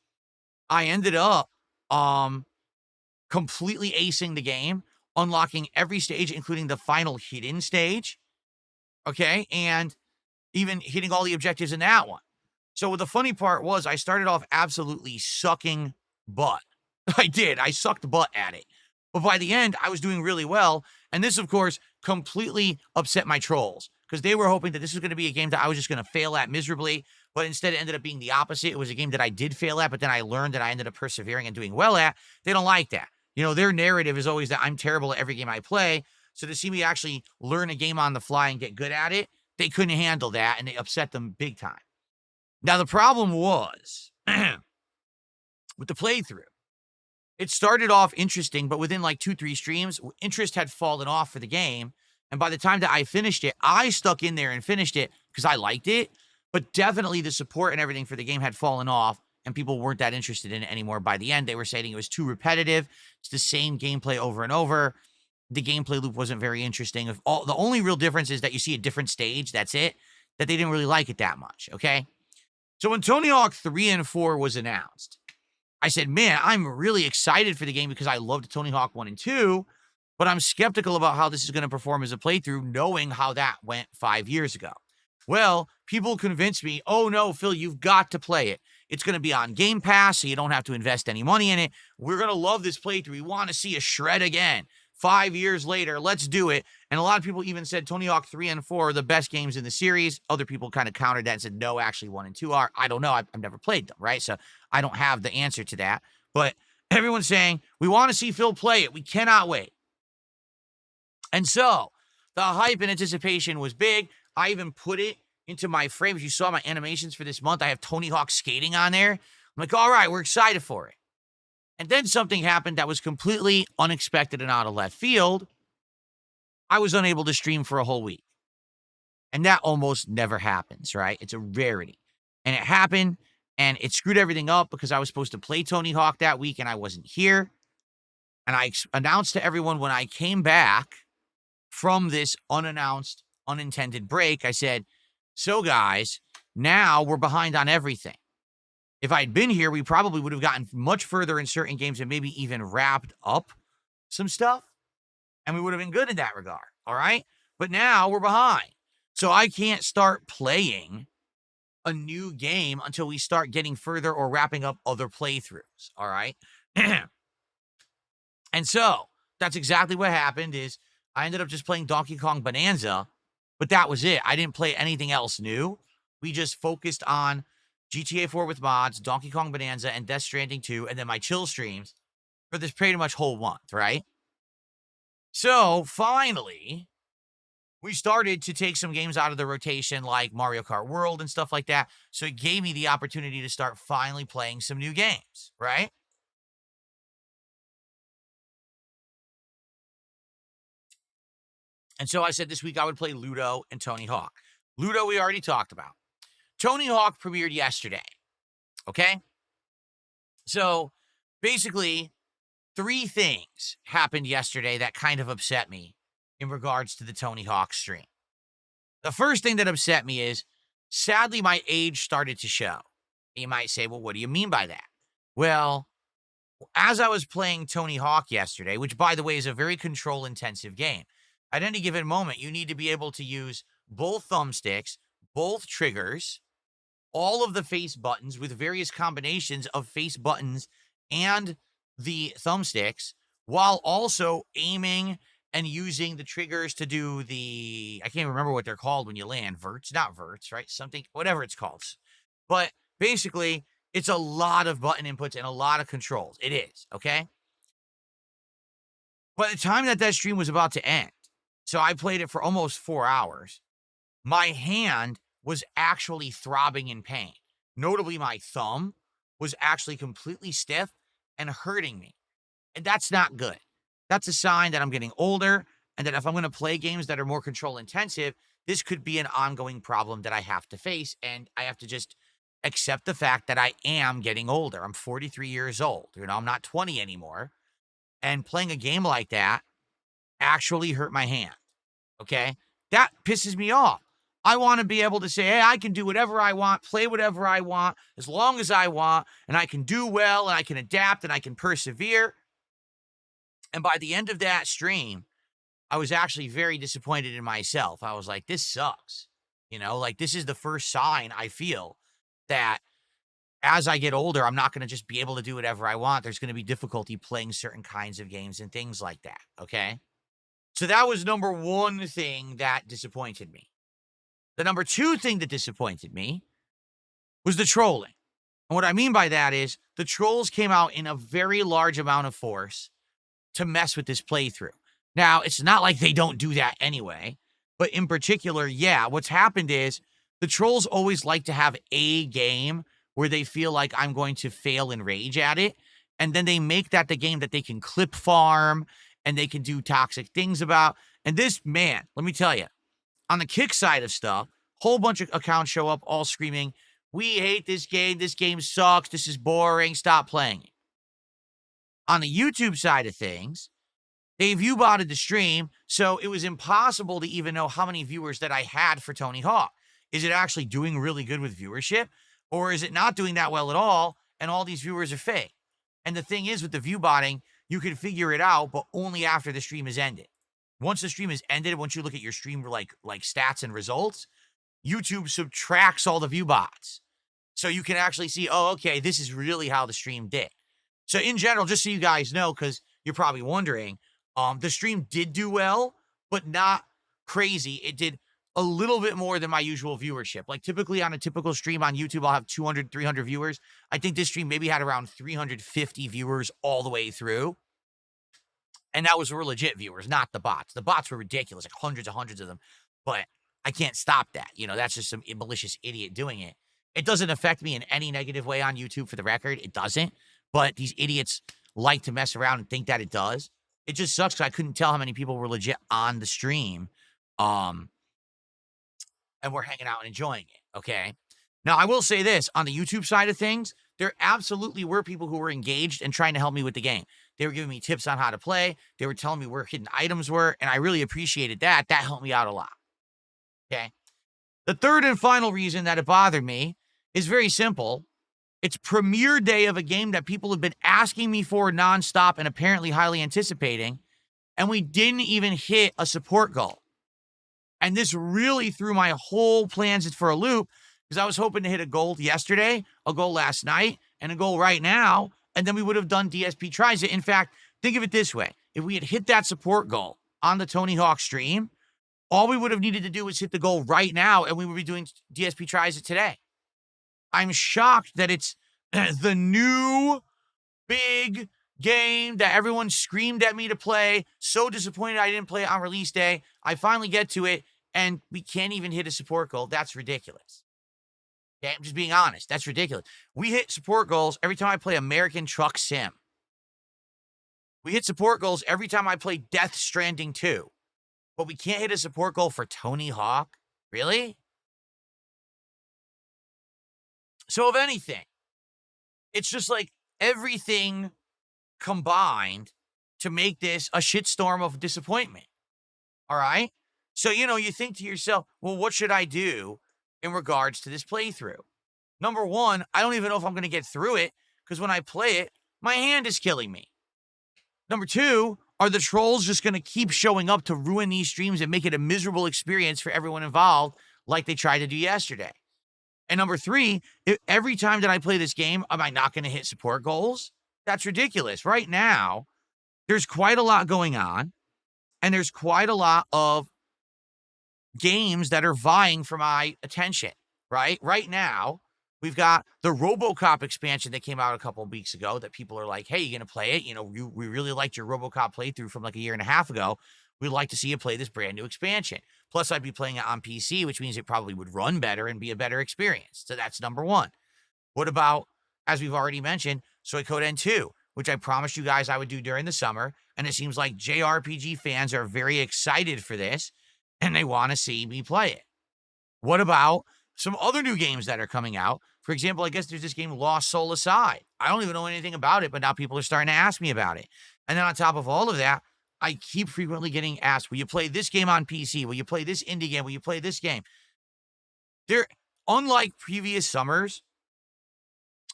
I ended up completely acing the game, unlocking every stage, including the final hidden stage. Okay, and even hitting all the objectives in that one. So the funny part was I started off absolutely sucking butt. I did. I sucked butt at it. But by the end, I was doing really well. And this, of course, completely upset my trolls because they were hoping that this was going to be a game that I was just going to fail at miserably. But instead, it ended up being the opposite. It was a game that I did fail at, but then I learned that I ended up persevering and doing well at. They don't like that. You know, their narrative is always that I'm terrible at every game I play. So to see me actually learn a game on the fly and get good at it, they couldn't handle that, and they upset them big time. Now, the problem was, with the playthrough, it started off interesting, but within 2-3 streams, interest had fallen off for the game, and by the time that I finished it, I stuck in there and finished it because I liked it, but definitely the support and everything for the game had fallen off, and people weren't that interested in it anymore. By the end, they were saying it was too repetitive. It's the same gameplay over and over. The gameplay loop wasn't very interesting. The only real difference is that you see a different stage. That's it. That they didn't really like it that much. Okay. So when Tony Hawk 3 and 4 was announced, I said, man, I'm really excited for the game because I loved Tony Hawk 1 and 2, but I'm skeptical about how this is going to perform as a playthrough, knowing how that went 5 years ago. Well, people convinced me, oh no, Phil, you've got to play it. It's going to be on Game Pass, so you don't have to invest any money in it. We're going to love this playthrough. We want to see a shred again. 5 years later, let's do it. And a lot of people even said Tony Hawk 3 and 4 are the best games in the series. Other people kind of countered that and said, no, actually 1 and 2 are. I don't know. I've never played them, right? So I don't have the answer to that. But everyone's saying, we want to see Phil play it. We cannot wait. And so the hype and anticipation was big. I even put it into my frame. If you saw my animations for this month, I have Tony Hawk skating on there. I'm like, all right, we're excited for it. And then something happened that was completely unexpected and out of left field. I was unable to stream for a whole week. And that almost never happens, right? It's a rarity. And it happened, and it screwed everything up because I was supposed to play Tony Hawk that week, and I wasn't here. And I announced to everyone when I came back from this unannounced, unintended break, I said, so guys, now we're behind on everything. If I'd been here, we probably would have gotten much further in certain games and maybe even wrapped up some stuff. And we would have been good in that regard, all right? But now we're behind. So I can't start playing a new game until we start getting further or wrapping up other playthroughs, all right? And so that's exactly what happened is I ended up just playing Donkey Kong Bonanza, but that was it. I didn't play anything else new. We just focused on GTA 4 with mods, Donkey Kong Bonanza, and Death Stranding 2, and then my chill streams for this pretty much whole month, right? So finally, we started to take some games out of the rotation like Mario Kart World and stuff like that. So it gave me the opportunity to start finally playing some new games, right? And so I said this week I would play Ludo and Tony Hawk. Ludo we already talked about. Tony Hawk premiered yesterday, okay? So basically, 3 things happened yesterday that kind of upset me in regards to the Tony Hawk stream. The first thing that upset me is, sadly, my age started to show. You might say, well, what do you mean by that? Well, as I was playing Tony Hawk yesterday, which, by the way, is a very control-intensive game, at any given moment, you need to be able to use both thumbsticks, both triggers, all of the face buttons with various combinations of face buttons and the thumbsticks, while also aiming and using the triggers to do the, I can't remember what they're called when you land, verts, not verts, right? Something, whatever it's called. But basically, it's a lot of button inputs and a lot of controls. It is, okay? By the time that stream was about to end, so I played it for almost 4 hours, my hand was actually throbbing in pain. Notably, my thumb was actually completely stiff and hurting me. And that's not good. That's a sign that I'm getting older and that if I'm going to play games that are more control intensive, this could be an ongoing problem that I have to face. And I have to just accept the fact that I am getting older. I'm 43 years old. I'm not 20 anymore. And playing a game like that actually hurt my hand. Okay? That pisses me off. I want to be able to say, hey, I can do whatever I want, play whatever I want, as long as I want, and I can do well, and I can adapt, and I can persevere. And by the end of that stream, I was actually very disappointed in myself. I was like, this sucks. This is the first sign I feel that as I get older, I'm not going to just be able to do whatever I want. There's going to be difficulty playing certain kinds of games and things like that, okay? So that was number 1 thing that disappointed me. The number 2 thing that disappointed me was the trolling. And what I mean by that is the trolls came out in a very large amount of force to mess with this playthrough. Now, it's not like they don't do that anyway, but in particular, yeah, what's happened is the trolls always like to have a game where they feel like I'm going to fail and rage at it, and then they make that the game that they can clip farm and they can do toxic things about. And this, man, let me tell you, on the kick side of stuff, whole bunch of accounts show up all screaming, we hate this game sucks, this is boring, stop playing it. On the YouTube side of things, they view-botted the stream, so it was impossible to even know how many viewers that I had for Tony Hawk. Is it actually doing really good with viewership? Or is it not doing that well at all and all these viewers are fake? And the thing is with the view botting, you can figure it out, but only after the stream is ended. Once the stream is ended, once you look at your stream like stats and results, YouTube subtracts all the view bots. So you can actually see, oh, okay, this is really how the stream did. So in general, just so you guys know, because you're probably wondering, the stream did do well, but not crazy. It did a little bit more than my usual viewership. Like typically on a typical stream on YouTube, I'll have 200, 300 viewers. I think this stream maybe had around 350 viewers all the way through. And that was for legit viewers, not the bots. The bots were ridiculous, like hundreds and hundreds of them. But I can't stop that. You know, that's just some malicious idiot doing it. It doesn't affect me in any negative way on YouTube, for the record. It doesn't. But these idiots like to mess around and think that it does. It just sucks because I couldn't tell how many people were legit on the stream. And we're hanging out and enjoying it, okay? Now, I will say this. On the YouTube side of things, there absolutely were people who were engaged and trying to help me with the game. They were giving me tips on how to play. They were telling me where hidden items were, and I really appreciated that. That helped me out a lot, okay? The third and final reason that it bothered me is very simple. It's premiere day of a game that people have been asking me for nonstop and apparently highly anticipating, and we didn't even hit a support goal. And this really threw my whole plans for a loop because I was hoping to hit a goal yesterday, a goal last night, and a goal right now, and then we would have done DSP Tries It. In fact, think of it this way. If we had hit that support goal on the Tony Hawk stream, all we would have needed to do was hit the goal right now, and we would be doing DSP Tries It today. I'm shocked that it's the new big game that everyone screamed at me to play. So disappointed I didn't play it on release day. I finally get to it, and we can't even hit a support goal. That's ridiculous. Okay, I'm just being honest. That's ridiculous. We hit support goals every time I play American Truck Sim. We hit support goals every time I play Death Stranding 2. But we can't hit a support goal for Tony Hawk? Really? So if anything, it's just like everything combined to make this a shitstorm of disappointment. All right? So, you think to yourself, well, what should I do in regards to this playthrough? Number one, I don't even know if I'm going to get through it because when I play it, my hand is killing me. Number two, are the trolls just going to keep showing up to ruin these streams and make it a miserable experience for everyone involved like they tried to do yesterday? And number three, every time that I play this game, am I not going to hit support goals? That's ridiculous. Right now, there's quite a lot going on, and there's quite a lot of games that are vying for my attention, right? Right now, we've got the RoboCop expansion that came out a couple of weeks ago that people are like, hey, you going to play it? We really liked your RoboCop playthrough from like a year and a half ago. We'd like to see you play this brand new expansion. Plus, I'd be playing it on PC, which means it probably would run better and be a better experience. So that's number one. What about, as we've already mentioned, Suikoden 2, which I promised you guys I would do during the summer. And it seems like JRPG fans are very excited for this, and they want to see me play it. What about some other new games that are coming out? For example, I guess there's this game, Lost Soul Aside. I don't even know anything about it, but now people are starting to ask me about it. And then on top of all of that, I keep frequently getting asked, will you play this game on PC? Will you play this indie game? Will you play this game? Unlike previous summers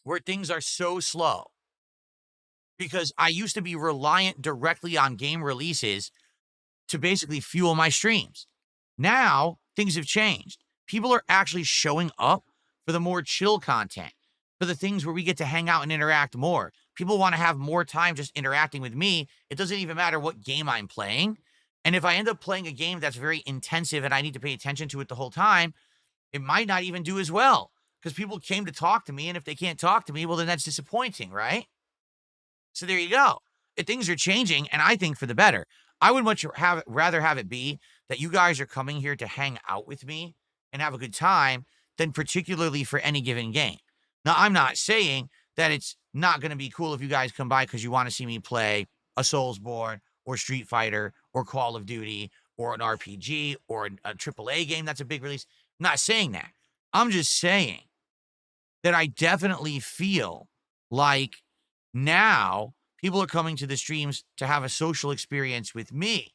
where things are so slow, because I used to be reliant directly on game releases to basically fuel my streams. Now, things have changed. People are actually showing up for the more chill content, for the things where we get to hang out and interact more. People want to have more time just interacting with me. It doesn't even matter what game I'm playing. And if I end up playing a game that's very intensive and I need to pay attention to it the whole time, it might not even do as well because people came to talk to me. And if they can't talk to me, well, then that's disappointing, right? So there you go. Things are changing, and I think for the better. I would rather have it be that you guys are coming here to hang out with me and have a good time than particularly for any given game. Now, I'm not saying that it's not going to be cool if you guys come by because you want to see me play a Soulsborne or Street Fighter or Call of Duty or an RPG or a AAA game that's a big release. I'm not saying that. I'm just saying that I definitely feel like now people are coming to the streams to have a social experience with me,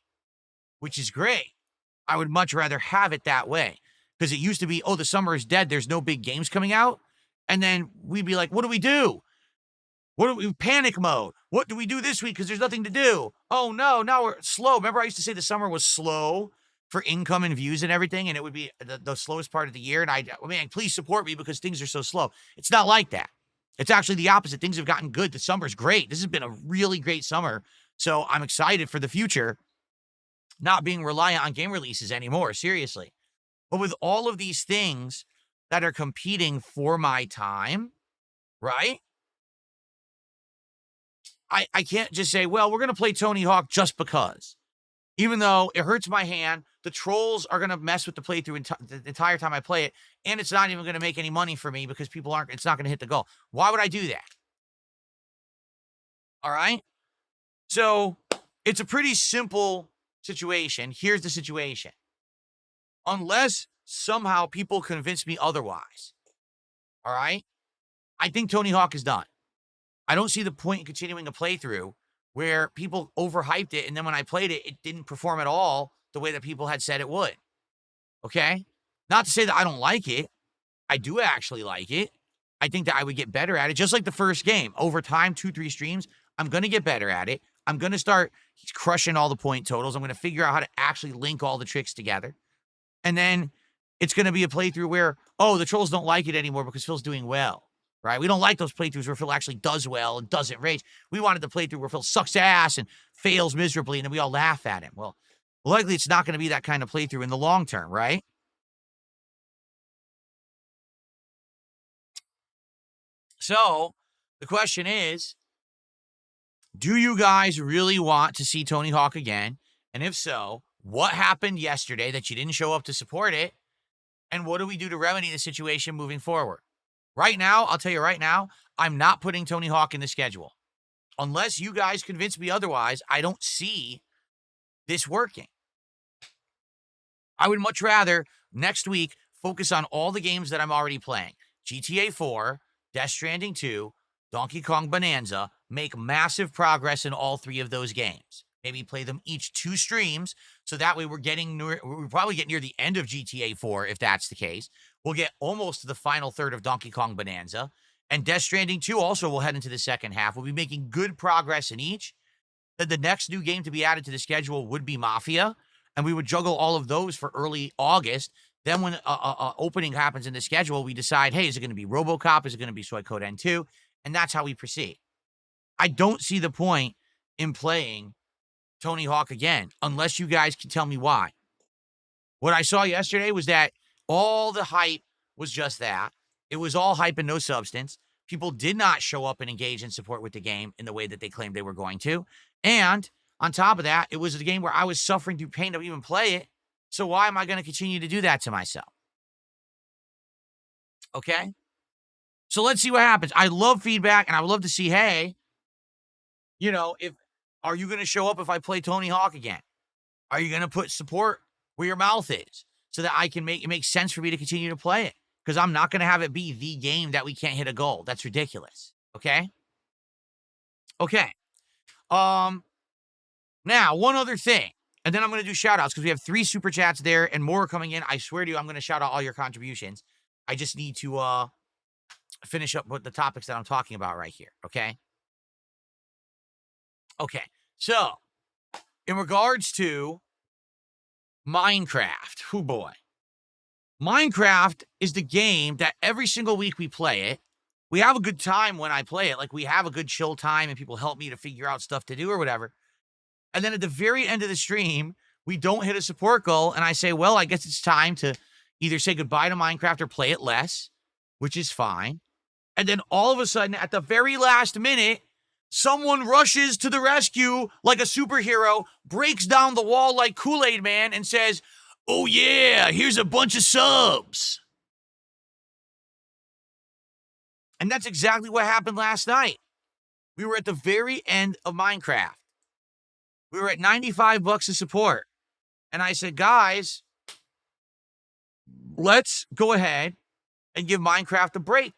which is great. I would much rather have it that way because it used to be, oh, the summer is dead. There's no big games coming out. And then we'd be like, what do we do? What do we panic mode? What do we do this week? Because there's nothing to do. Oh no, now we're slow. Remember, I used to say the summer was slow for income and views and everything, and it would be the slowest part of the year. And I mean, please support me because things are so slow. It's not like that. It's actually the opposite. Things have gotten good. The summer's great. This has been a really great summer. So I'm excited for the future, not being reliant on game releases anymore. Seriously. But with all of these things that are competing for my time, right? I can't just say, well, we're going to play Tony Hawk just because. Even though it hurts my hand, the trolls are going to mess with the playthrough the entire time I play it, and it's not even going to make any money for me because it's not going to hit the goal. Why would I do that? All right? So it's a pretty simple situation. Here's the situation. Unless somehow people convince me otherwise, all right, I think Tony Hawk is done. I don't see the point in continuing a playthrough where people overhyped it, and then when I played it, it didn't perform at all the way that people had said it would. Okay? Not to say that I don't like it. I do actually like it. I think that I would get better at it, just like the first game. Over time, 2-3 streams, I'm going to get better at it. I'm going to start crushing all the point totals. I'm going to figure out how to actually link all the tricks together. And then it's going to be a playthrough where, oh, the trolls don't like it anymore because Phil's doing well. Right? We don't like those playthroughs where Phil actually does well and doesn't rage. We wanted the playthrough where Phil sucks ass and fails miserably, and then we all laugh at him. Well, likely it's not going to be that kind of playthrough in the long term, right? So the question is, do you guys really want to see Tony Hawk again? And if so, what happened yesterday that you didn't show up to support it? And what do we do to remedy the situation moving forward? Right now, I'll tell you right now, I'm not putting Tony Hawk in the schedule. Unless you guys convince me otherwise, I don't see this working. I would much rather next week focus on all the games that I'm already playing. GTA 4, Death Stranding 2, Donkey Kong Bonanza, make massive progress in all 3 of those games. Maybe play them each 2 streams, so that way we'll probably get near the end of GTA 4 if that's the case. We'll get almost to the final third of Donkey Kong Bonanza. And Death Stranding 2 also will head into the second half. We'll be making good progress in each. Then the next new game to be added to the schedule would be Mafia, and we would juggle all of those for early August. Then when opening happens in the schedule, we decide, hey, is it going to be RoboCop? Is it going to be Suikoden 2? And that's how we proceed. I don't see the point in playing Tony Hawk again, unless you guys can tell me why. What I saw yesterday was that all the hype was just that. It was all hype and no substance. People did not show up and engage in support with the game in the way that they claimed they were going to. And on top of that, it was a game where I was suffering through pain to even play it. So why am I going to continue to do that to myself? Okay? So let's see what happens. I love feedback, and I would love to see, hey, are you going to show up if I play Tony Hawk again? Are you going to put support where your mouth is so that I can make it make sense for me to continue to play it? Because I'm not going to have it be the game that we can't hit a goal. That's ridiculous. Okay? Okay. Now, one other thing, and then I'm going to do shout-outs because we have 3 super chats there and more coming in. I swear to you, I'm going to shout out all your contributions. I just need to finish up with the topics that I'm talking about right here, okay? Okay, so in regards to Minecraft, oh boy. Minecraft is the game that every single week we play it. We have a good time when I play it. Like, we have a good chill time and people help me to figure out stuff to do or whatever. And then at the very end of the stream, we don't hit a support goal. And I say, well, I guess it's time to either say goodbye to Minecraft or play it less, which is fine. And then all of a sudden, at the very last minute, someone rushes to the rescue like a superhero, breaks down the wall like Kool-Aid Man, and says, oh yeah, here's a bunch of subs. And that's exactly what happened last night. We were at the very end of Minecraft. We were at $95 of support. And I said, guys, let's go ahead and give Minecraft a break.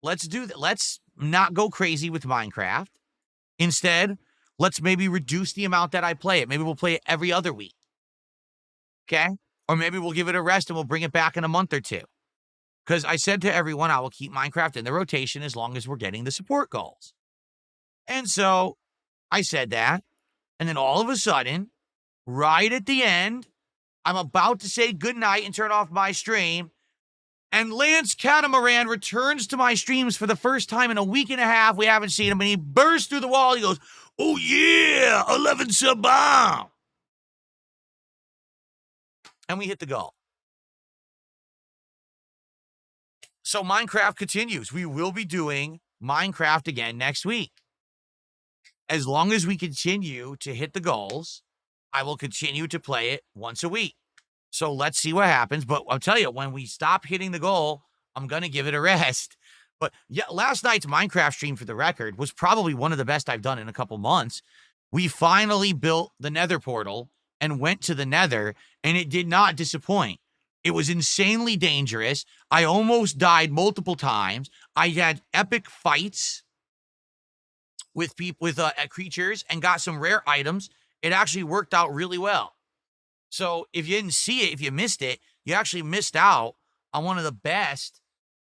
Let's do that. Let's not go crazy with Minecraft. Instead, let's maybe reduce the amount that I play it. Maybe we'll play it every other week. Okay? Or maybe we'll give it a rest and we'll bring it back in a month or 2. because I said to everyone, I will keep Minecraft in the rotation as long as we're getting the support goals. And so I said that. And then all of a sudden, right at the end, I'm about to say goodnight and turn off my stream. And Lance Catamaran returns to my streams for the first time in a week and a half. We haven't seen him. And he bursts through the wall. He goes, "Oh, yeah, 11 sub bomb." And we hit the goal. So Minecraft continues. We will be doing Minecraft again next week. As long as we continue to hit the goals, I will continue to play it once a week. So let's see what happens. But I'll tell you, when we stop hitting the goal, I'm going to give it a rest. But yeah, last night's Minecraft stream, for the record, was probably one of the best I've done in a couple months. We finally built the Nether portal and went to the Nether, and it did not disappoint. It was insanely dangerous. I almost died multiple times. I had epic fights with people, with creatures, and got some rare items. It actually worked out really well. So if you didn't see it, if you missed it, you actually missed out on one of the best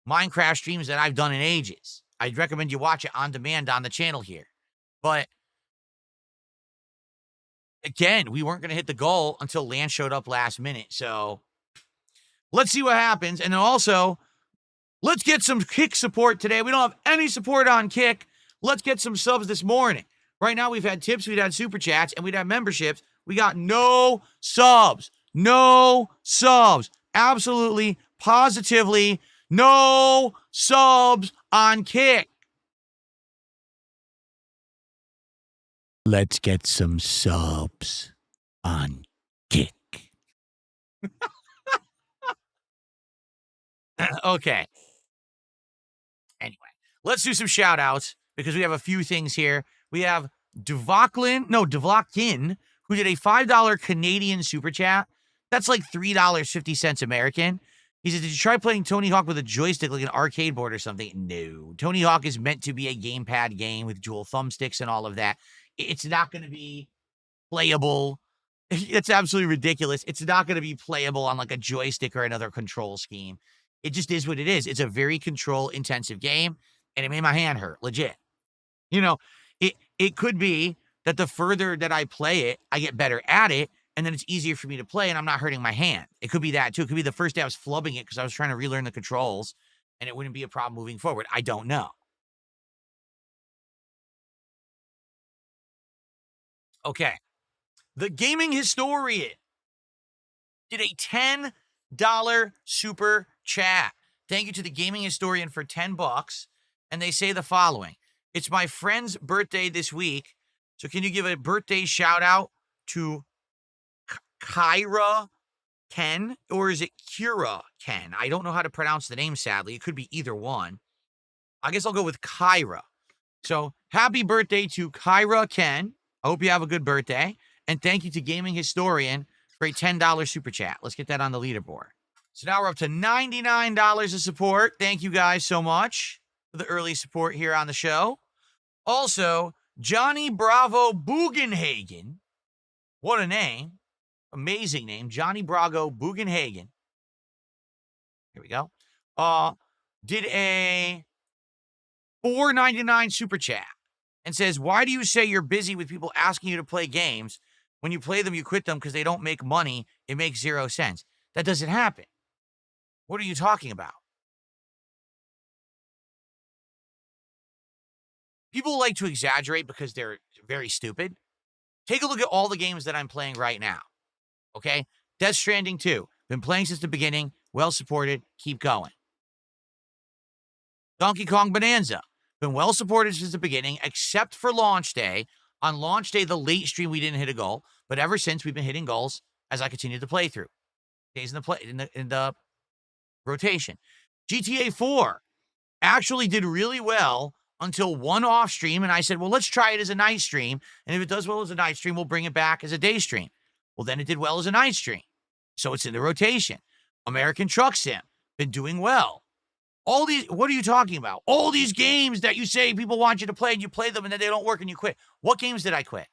Minecraft streams that I've done in ages. I'd recommend you watch it on demand on the channel here. But again, we weren't going to hit the goal until Lance showed up last minute. So let's see what happens. And then also, let's get some Kick support today. We don't have any support on Kick. Let's get some subs this morning. Right now, we've had tips, we've had super chats, and we've had memberships. We got no subs. No subs. Absolutely, positively, no subs on Kick. Let's get some subs on Kick. Okay. Anyway, let's do some shout outs because we have a few things here. We have Devlokin, who did a $5 Canadian super chat. That's like $3.50 American. He said, "Did you try playing Tony Hawk with a joystick like an arcade board or something?" No. Tony Hawk is meant to be a gamepad game with dual thumbsticks and all of that. It's not going to be playable. It's absolutely ridiculous. It's not going to be playable on like a joystick or another control scheme. It just is what it is. It's a very control-intensive game, and it made my hand hurt, legit. You know, it could be that the further that I play it, I get better at it, and then it's easier for me to play, and I'm not hurting my hand. It could be that, too. It could be the first day I was flubbing it because I was trying to relearn the controls, and it wouldn't be a problem moving forward. I don't know. Okay. The Gaming Historian did a $10 super chat. Thank you to the Gaming Historian for $10. And they say the following: "It's my friend's birthday this week. So can you give a birthday shout out to Kyra Ken, or is it Kira Ken? I don't know how to pronounce the name, sadly. It could be either one. I guess I'll go with Kyra. So happy birthday to Kyra Ken. I hope you have a good birthday. And thank you to Gaming Historian for a $10 super chat. Let's get that on the leaderboard. So now we're up to $99 of support. Thank you guys so much for the early support here on the show. Also, Johnny Bravo Bugenhagen. What a name. Amazing name. Johnny Bravo Bugenhagen. Here we go. Did a $4.99 super chat and says, "Why do you say you're busy with people asking you to play games? When you play them, you quit them because they don't make money. It makes 0 cents. That doesn't happen. What are you talking about?" People like to exaggerate because they're very stupid. Take a look at all the games that I'm playing right now. Okay? Death Stranding 2. Been playing since the beginning. Well supported. Keep going. Donkey Kong Bonanza. Been well supported since the beginning, except for launch day. On launch day, the late stream, we didn't hit a goal. But ever since, we've been hitting goals as I continue to play through. Days in the rotation. GTA 4 actually did really well until one off stream, and I said, well, let's try it as a night stream, and if it does well as a night stream, we'll bring it back as a day stream. Well, then it did well as a night stream, so it's in the rotation. American Truck Sim, been doing well. All these, what are you talking about? All these games that you say people want you to play, and you play them, and then they don't work, and you quit. What games did I quit?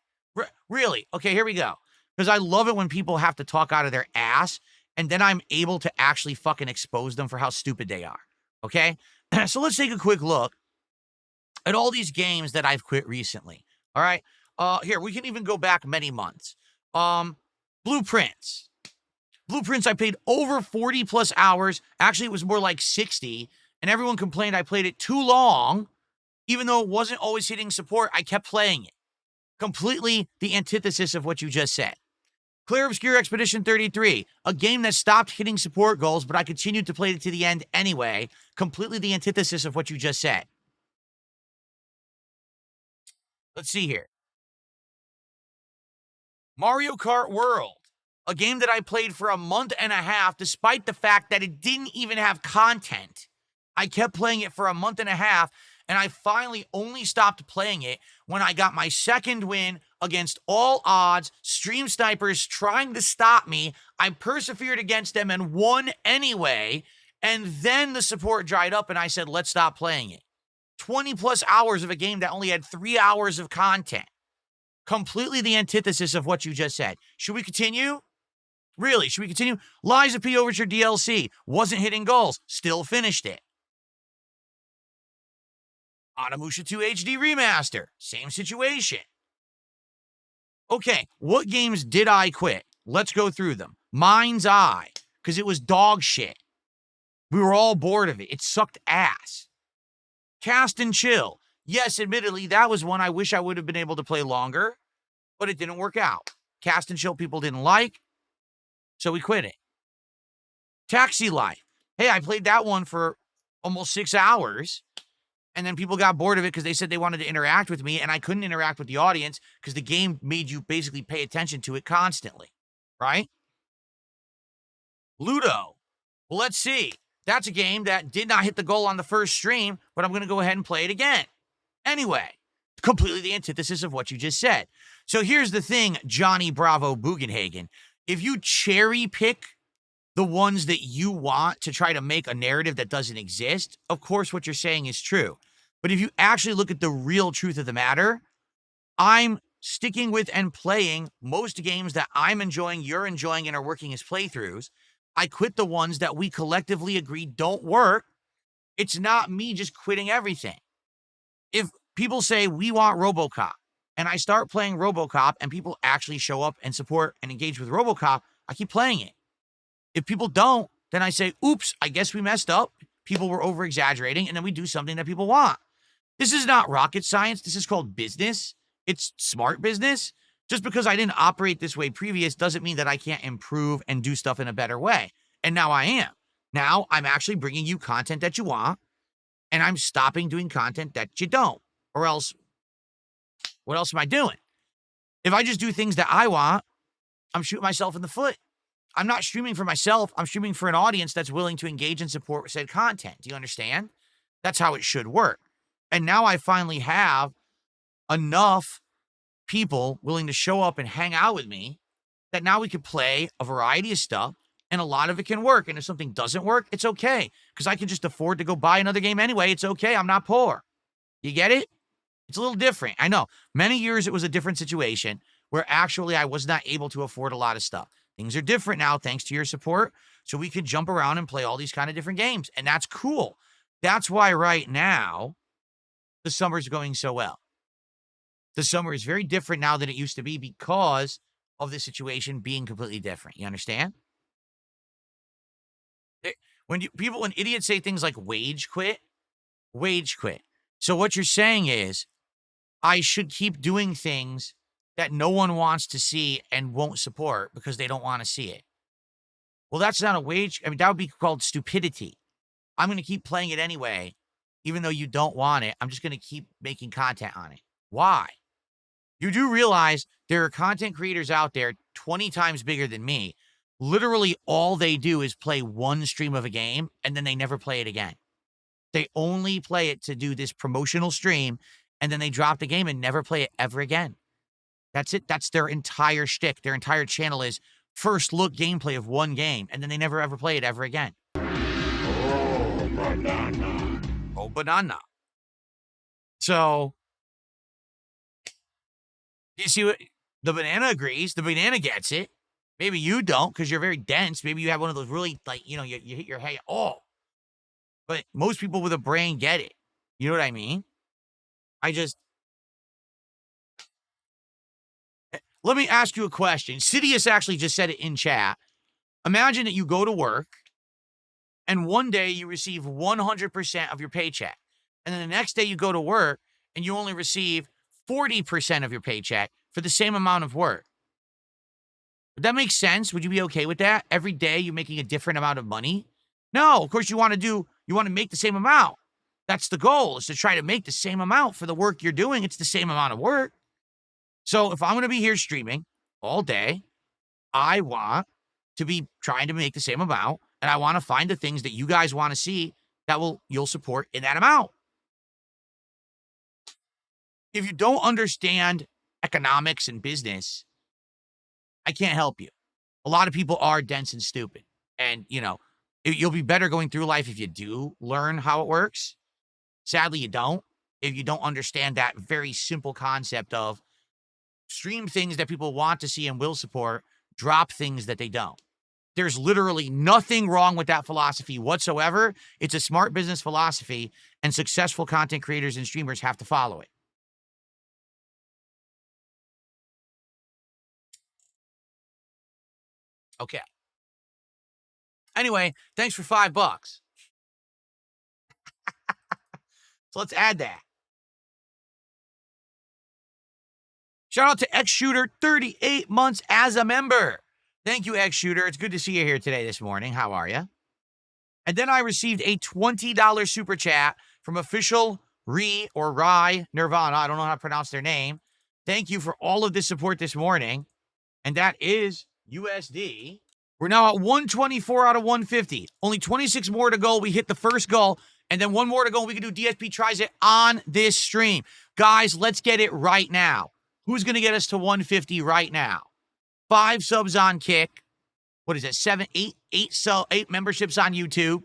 Really? Okay, here we go. Because I love it when people have to talk out of their ass and then I'm able to actually fucking expose them for how stupid they are. Okay? So let's take a quick look at all these games that I've quit recently. All right? Here, we can even go back many months. Blueprints. Blueprints, I played over 40 plus hours. Actually, it was more like 60, and everyone complained I played it too long. Even though it wasn't always hitting support, I kept playing it. Completely the antithesis of what you just said. Clear Obscure Expedition 33, a game that stopped hitting support goals, but I continued to play it to the end anyway. Completely the antithesis of what you just said. Let's see here. Mario Kart World, a game that I played for a month and a half, despite the fact that it didn't even have content. I kept playing it for a month and a half, and I finally only stopped playing it when I got my second win against all odds, stream snipers trying to stop me. I persevered against them and won anyway, and then the support dried up, and I said, let's stop playing it. 20 plus hours of a game that only had 3 hours of content. Completely the antithesis of what you just said. Should we continue? Really, should we continue? Lies of P Overture DLC. Wasn't hitting goals. Still finished it. Onimusha 2 HD Remaster. Same situation. Okay, what games did I quit? Let's go through them. Mind's Eye, because it was dog shit. We were all bored of it. It sucked ass. Cast and Chill. Yes, admittedly, that was one I wish I would have been able to play longer, but it didn't work out. Cast and Chill people didn't like, so we quit it. Taxi Life. Hey, I played that one for almost 6 hours, and then people got bored of it because they said they wanted to interact with me, and I couldn't interact with the audience because the game made you basically pay attention to it constantly, right? Ludo. Well, let's see. That's a game that did not hit the goal on the first stream, but I'm going to go ahead and play it again. Anyway, completely the antithesis of what you just said. So here's the thing, Johnny Bravo Bugenhagen. If you cherry pick the ones that you want to try to make a narrative that doesn't exist, of course what you're saying is true. But if you actually look at the real truth of the matter, I'm sticking with and playing most games that I'm enjoying, you're enjoying, and are working as playthroughs. I quit the ones that we collectively agree don't work. It's not me just quitting everything. If people say we want RoboCop, and I start playing RoboCop, and people actually show up and support and engage with RoboCop, I keep playing it. If people don't, then I say, oops, I guess we messed up. People were over-exaggerating, and then we do something that people want. This is not rocket science. This is called business. It's smart business. Just because I didn't operate this way previous doesn't mean that I can't improve and do stuff in a better way. And now I am. Now I'm actually bringing you content that you want, and I'm stopping doing content that you don't. Or else, what else am I doing? If I just do things that I want, I'm shooting myself in the foot. I'm not streaming for myself. I'm streaming for an audience that's willing to engage and support said content. Do you understand? That's how it should work. And now I finally have enough people willing to show up and hang out with me that now we could play a variety of stuff, and a lot of it can work. And if something doesn't work, it's okay, because I can just afford to go buy another game anyway. It's okay. I'm not poor. You get it? It's a little different. I know. Many years it was a different situation where actually I was not able to afford a lot of stuff. Things are different now thanks to your support, so we can jump around and play all these kind of different games, and that's cool. That's why right now the summer's going so well. The summer is very different now than it used to be because of the situation being completely different. You understand? When idiots say things like wage quit. So what you're saying is I should keep doing things that no one wants to see and won't support because they don't want to see it. Well, that's not a wage. I mean, that would be called stupidity. I'm going to keep playing it anyway, even though you don't want it. I'm just going to keep making content on it. Why? You do realize there are content creators out there 20 times bigger than me. Literally all they do is play one stream of a game and then they never play it again. They only play it to do this promotional stream and then they drop the game and never play it ever again. That's it. That's their entire shtick. Their entire channel is first look gameplay of one game, and then they never ever play it ever again. Oh, banana. Oh, banana. So, you see what? The banana agrees. The banana gets it. Maybe you don't because you're very dense. Maybe you have one of those really, like, you hit your head. Oh, but most people with a brain get it. You know what I mean? I just, let me ask you a question. Sidious actually just said it in chat. Imagine that you go to work and one day you receive 100% of your paycheck. And then the next day you go to work and you only receive 40% of your paycheck for the same amount of work. Would that make sense? Would you be okay with that? Every day you're making a different amount of money? No, of course you want to make the same amount. That's the goal, is to try to make the same amount for the work you're doing. It's the same amount of work. So if I'm going to be here streaming all day, I want to be trying to make the same amount, and I want to find the things that you guys want to see that you'll support in that amount. If you don't understand economics and business, I can't help you. A lot of people are dense and stupid. And, you'll be better going through life if you do learn how it works. Sadly, you don't. If you don't understand that very simple concept of stream things that people want to see and will support, drop things that they don't. There's literally nothing wrong with that philosophy whatsoever. It's a smart business philosophy, and successful content creators and streamers have to follow it. Okay. Anyway, thanks for $5. So let's add that. Shout out to X Shooter, 38 months as a member. Thank you, X Shooter. It's good to see you here today this morning. How are you? And then I received a $20 super chat from official Rye Nirvana. I don't know how to pronounce their name. Thank you for all of this support this morning. And that is USD. We're now at 124 out of 150. Only 26 more to go. We hit the first goal. And then one more to go. We can do DSP Tries It on this stream. Guys, let's get it right now. Who's going to get us to 150 right now? 5 subs on Kick. What is it? 7, 8 memberships on YouTube.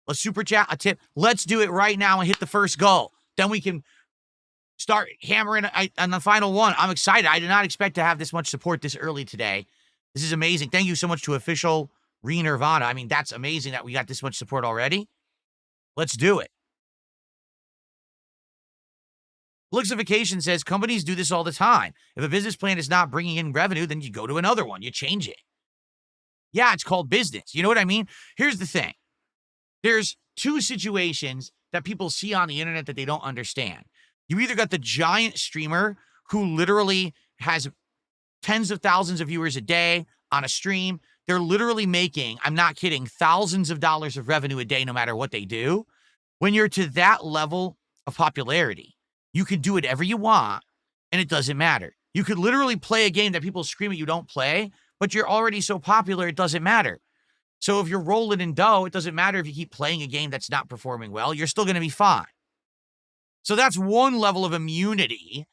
A super chat, a tip. Let's do it right now and hit the first goal. Then we can start hammering on the final one. I'm excited. I did not expect to have this much support this early today. This is amazing. Thank you so much to official Nirvana. I mean, that's amazing that we got this much support already. Let's do it. Lixification says companies do this all the time. If a business plan is not bringing in revenue, then you go to another one. You change it. Yeah, it's called business. You know what I mean? Here's the thing. There's 2 situations that people see on the internet that they don't understand. You either got the giant streamer who literally has tens of thousands of viewers a day on a stream. They're literally making, I'm not kidding, thousands of dollars of revenue a day no matter what they do. When you're to that level of popularity, you can do whatever you want, and it doesn't matter. You could literally play a game that people scream at you don't play, but you're already so popular, it doesn't matter. So if you're rolling in dough, it doesn't matter if you keep playing a game that's not performing well. You're still going to be fine. So that's one level of immunity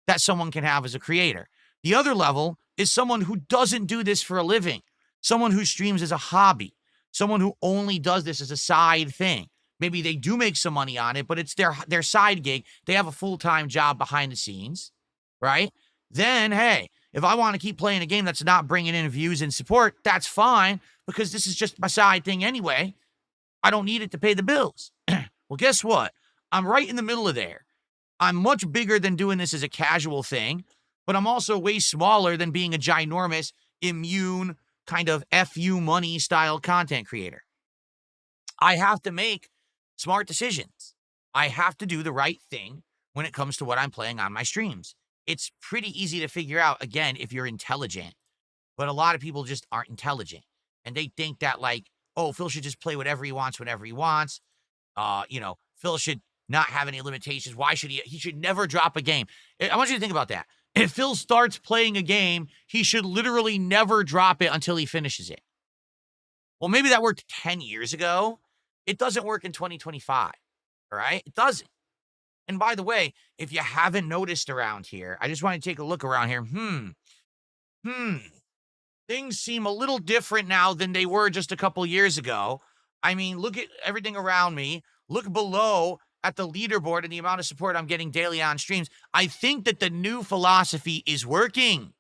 that someone can have as a creator. The other level is someone who doesn't do this for a living, someone who streams as a hobby, someone who only does this as a side thing. Maybe they do make some money on it, but it's their side gig. They have a full-time job behind the scenes, right? Then, hey, if I want to keep playing a game that's not bringing in views and support, that's fine, because this is just my side thing anyway. I don't need it to pay the bills. Well, guess what? I'm right in the middle of there. I'm much bigger than doing this as a casual thing, but I'm also way smaller than being a ginormous, immune, kind of FU money style content creator. I have to make smart decisions. I have to do the right thing when it comes to what I'm playing on my streams. It's pretty easy to figure out, again, if you're intelligent. But a lot of people just aren't intelligent. And they think that, like, oh, Phil should just play whatever he wants whenever he wants. Phil should not have any limitations. Why should he? He should never drop a game. I want you to think about that. If Phil starts playing a game, he should literally never drop it until he finishes it. Well, maybe that worked 10 years ago. It doesn't work in 2025, all right? It doesn't. And by the way, if you haven't noticed around here, I just want to take a look around here. Things seem a little different now than they were just a couple years ago. I mean, look at everything around me. Look below at the leaderboard and the amount of support I'm getting daily on streams. I think that the new philosophy is working.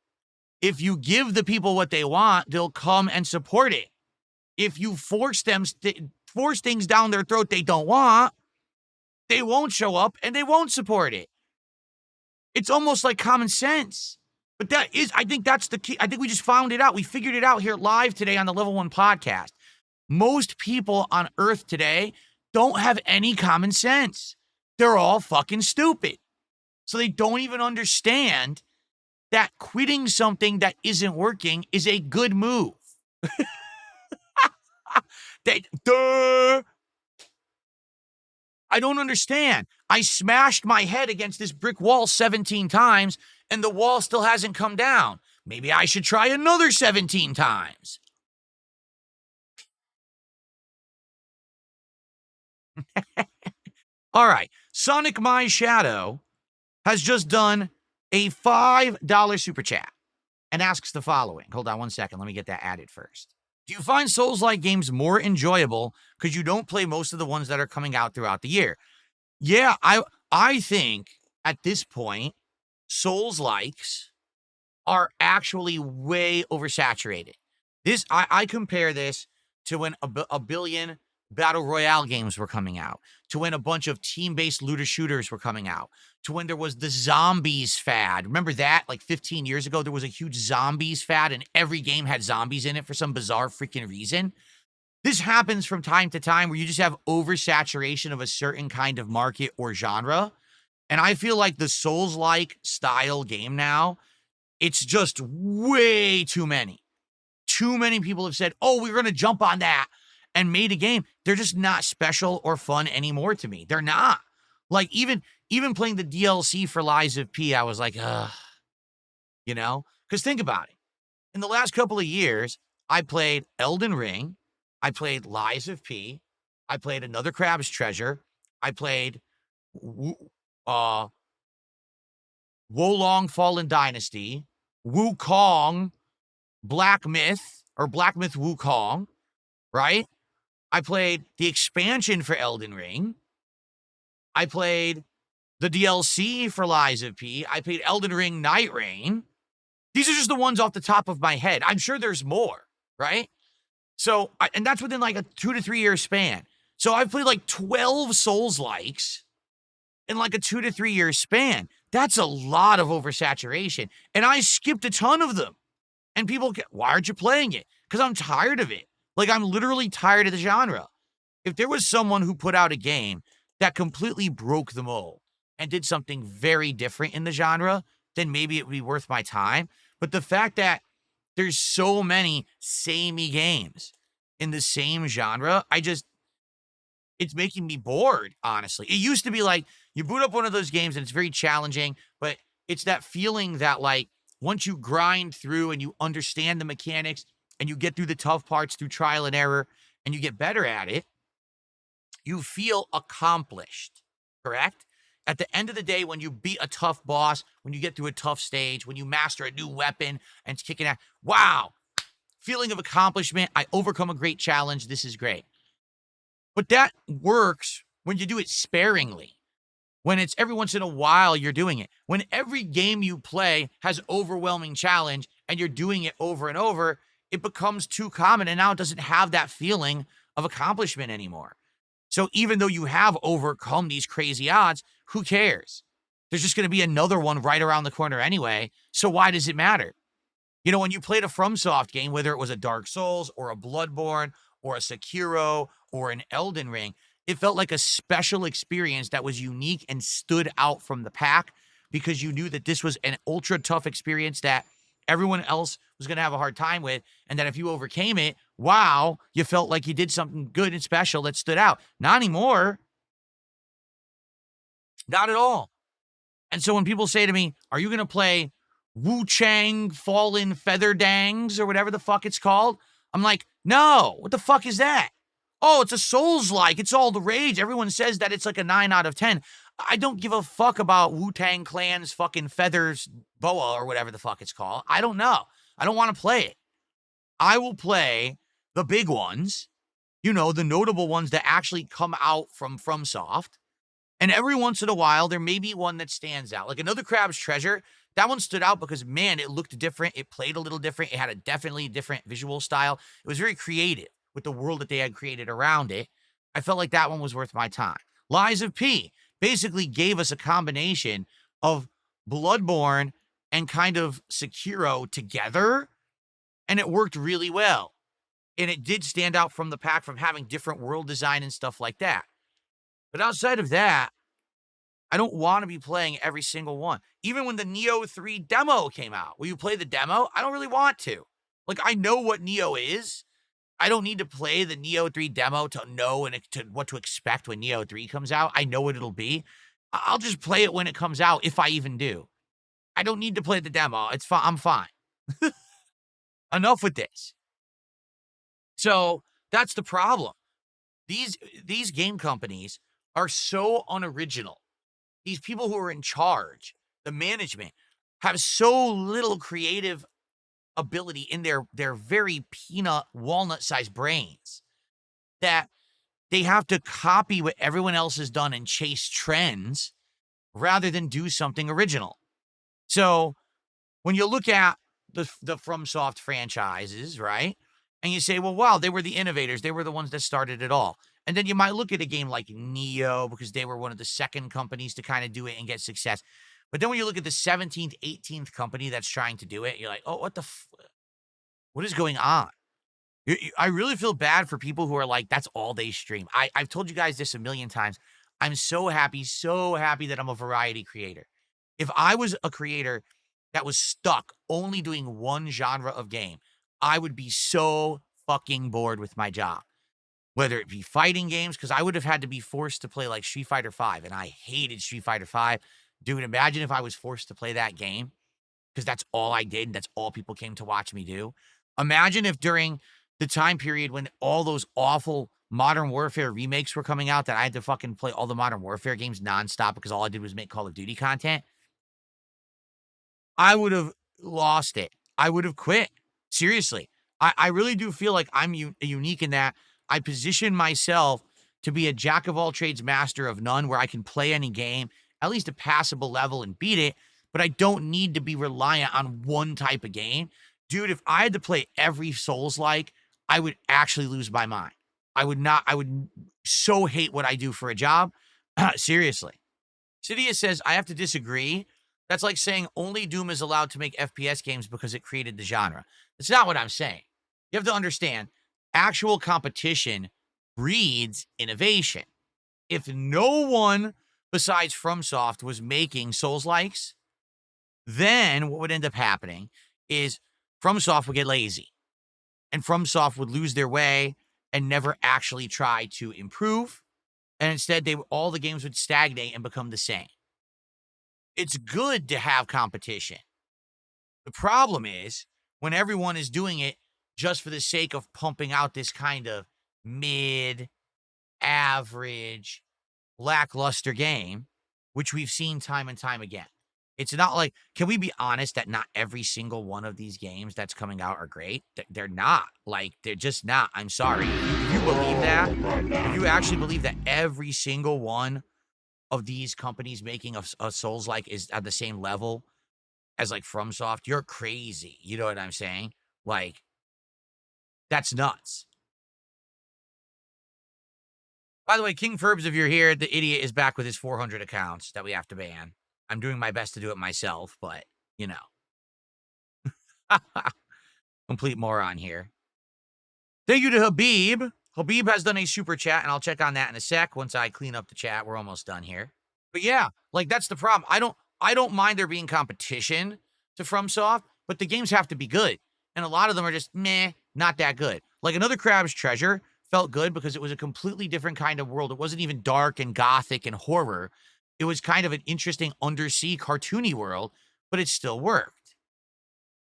If you give the people what they want, they'll come and support it. If you force things down their throat they don't want, they won't show up and they won't support it. It's almost like common sense. But I think that's the key. I think we just found it out. We figured it out here live today on the Level 1 podcast. Most people on Earth today don't have any common sense. They're all fucking stupid. So they don't even understand that quitting something that isn't working is a good move. I don't understand. I smashed my head against this brick wall 17 times and the wall still hasn't come down. Maybe I should try another 17 times. All right. Sonic My Shadow has just done a $5 super chat and asks the following. Hold on one second. Let me get that added first. Do you find Souls-like games more enjoyable because you don't play most of the ones that are coming out throughout the year? Yeah, I think at this point, Soulslikes are actually way oversaturated. I compare this to when a billion battle royale games were coming out, to when a bunch of team-based looter shooters were coming out, to when there was the zombies fad. Remember that? Like 15 years ago, there was a huge zombies fad and every game had zombies in it for some bizarre freaking reason. This happens from time to time where you just have oversaturation of a certain kind of market or genre. And I feel like the Souls-like style game now, it's just way too many. Too many people have said, oh, we're going to jump on that and made a game. They're just not special or fun anymore to me. They're not. Like even playing the DLC for Lies of P, I was like, ugh. You know? Because think about it. In the last couple of years, I played Elden Ring. I played Lies of P. I played Another Crab's Treasure. I played Wolong Fallen Dynasty, Wukong, Black Myth Wukong, right? I played the expansion for Elden Ring. I played the DLC for Lies of P. I played Elden Ring Night Rain. These are just the ones off the top of my head. I'm sure there's more, right? So, and that's within like a 2 to 3 year span. So I've played like 12 Souls-likes in like a 2 to 3 year span. That's a lot of oversaturation. And I skipped a ton of them. And people get, why aren't you playing it? Because I'm tired of it. Like, I'm literally tired of the genre. If there was someone who put out a game that completely broke the mold and did something very different in the genre, then maybe it would be worth my time. But the fact that there's so many samey games in the same genre, it's making me bored, honestly. It used to be like, you boot up one of those games and it's very challenging, but it's that feeling that like, once you grind through and you understand the mechanics and you get through the tough parts through trial and error and you get better at it, you feel accomplished, correct? At the end of the day, when you beat a tough boss, when you get through a tough stage, when you master a new weapon and it's kicking out, wow, feeling of accomplishment. I overcome a great challenge. This is great. But that works when you do it sparingly. When it's every once in a while you're doing it. When every game you play has overwhelming challenge and you're doing it over and over, it becomes too common and now it doesn't have that feeling of accomplishment anymore. So even though you have overcome these crazy odds, who cares? There's just going to be another one right around the corner anyway, so why does it matter? You know, when you played a FromSoft game, whether it was a Dark Souls or a Bloodborne or a Sekiro or an Elden Ring, it felt like a special experience that was unique and stood out from the pack because you knew that this was an ultra tough experience that everyone else was going to have a hard time with. And that if you overcame it, wow, you felt like you did something good and special that stood out. Not anymore. Not at all. And so when people say to me, are you going to play Wu Chang Fallen Feather Dangs or whatever the fuck it's called? I'm like, no, what the fuck is that? Oh, it's a Souls-like. It's all the rage. Everyone says that it's like a 9 out of 10. I don't give a fuck about Wu-Tang Clan's fucking Feathers Boa or whatever the fuck it's called. I don't know. I don't want to play it. I will play the big ones, you know, the notable ones that actually come out from FromSoft. And every once in a while, there may be one that stands out. Like Another Crab's Treasure, That one stood out because, man, it looked different. It played a little different. It had a definitely different visual style. It was very creative with the world that they had created around it. I felt like that one was worth my time. Lies of P basically gave us a combination of Bloodborne and kind of Sekiro together, and it worked really well. And it did stand out from the pack from having different world design and stuff like that. But outside of that, I don't want to be playing every single one. Even when the Neo 3 demo came out, will you play the demo? I don't really want to. Like, I know what Neo is. I don't need to play the Neo 3 demo to know what to expect when Neo 3 comes out. I know what it'll be. I'll just play it when it comes out, if I even do. I don't need to play the demo. It's fine. I'm fine. Enough with this. So that's the problem. These game companies are so unoriginal. These people who are in charge, the management, have so little creative ability in their very peanut walnut-sized brains that they have to copy what everyone else has done and chase trends rather than do something original. So when you look at the FromSoft franchises, right? And you say, well, wow, they were the innovators. They were the ones that started it all. And then you might look at a game like Neo because they were one of the second companies to kind of do it and get success. But then when you look at the 17th, 18th company that's trying to do it, you're like, oh, what is going on? I really feel bad for people who are like, that's all they stream. I've told you guys this a million times. I'm so happy that I'm a variety creator. If I was a creator that was stuck only doing one genre of game, I would be so fucking bored with my job. Whether it be fighting games, because I would have had to be forced to play like Street Fighter V, and I hated Street Fighter V. Dude, imagine if I was forced to play that game, because that's all I did, and that's all people came to watch me do. Imagine if during the time period when all those awful Modern Warfare remakes were coming out that I had to fucking play all the Modern Warfare games nonstop because all I did was make Call of Duty content. I would have lost it. I would have quit. Seriously. I really do feel like I'm unique in that I position myself to be a jack of all trades, master of none, where I can play any game, at least a passable level, and beat it, but I don't need to be reliant on one type of game. Dude, if I had to play every Souls-like, I would actually lose my mind. I would so hate what I do for a job. Seriously. Cydia says, I have to disagree. That's like saying only Doom is allowed to make FPS games because it created the genre. That's not what I'm saying. You have to understand, actual competition breeds innovation. If no one besides FromSoft was making Soulslikes, then what would end up happening is FromSoft would get lazy, and FromSoft would lose their way and never actually try to improve, and instead all the games would stagnate and become the same. It's good to have competition. The problem is when everyone is doing it just for the sake of pumping out this kind of mid, average, lackluster game, which we've seen time and time again. It's not like, can we be honest that not every single one of these games that's coming out are great? They're not. Like, they're just not. I'm sorry. If you believe that, if you actually believe that every single one of these companies making a Souls-like is at the same level as like FromSoft, you're crazy. You know what I'm saying? Like, that's nuts. By the way, King Ferbs, if you're here, the idiot is back with his 400 accounts that we have to ban. I'm doing my best to do it myself, but, you know. Complete moron here. Thank you to Habib. Habib has done a super chat, and I'll check on that in a sec once I clean up the chat. We're almost done here. But yeah, like, that's the problem. I don't mind there being competition to FromSoft, but the games have to be good. And a lot of them are just meh, not that good. Like Another Crab's Treasure felt good because it was a completely different kind of world. It wasn't even dark and gothic and horror. It was kind of an interesting undersea cartoony world, but it still worked.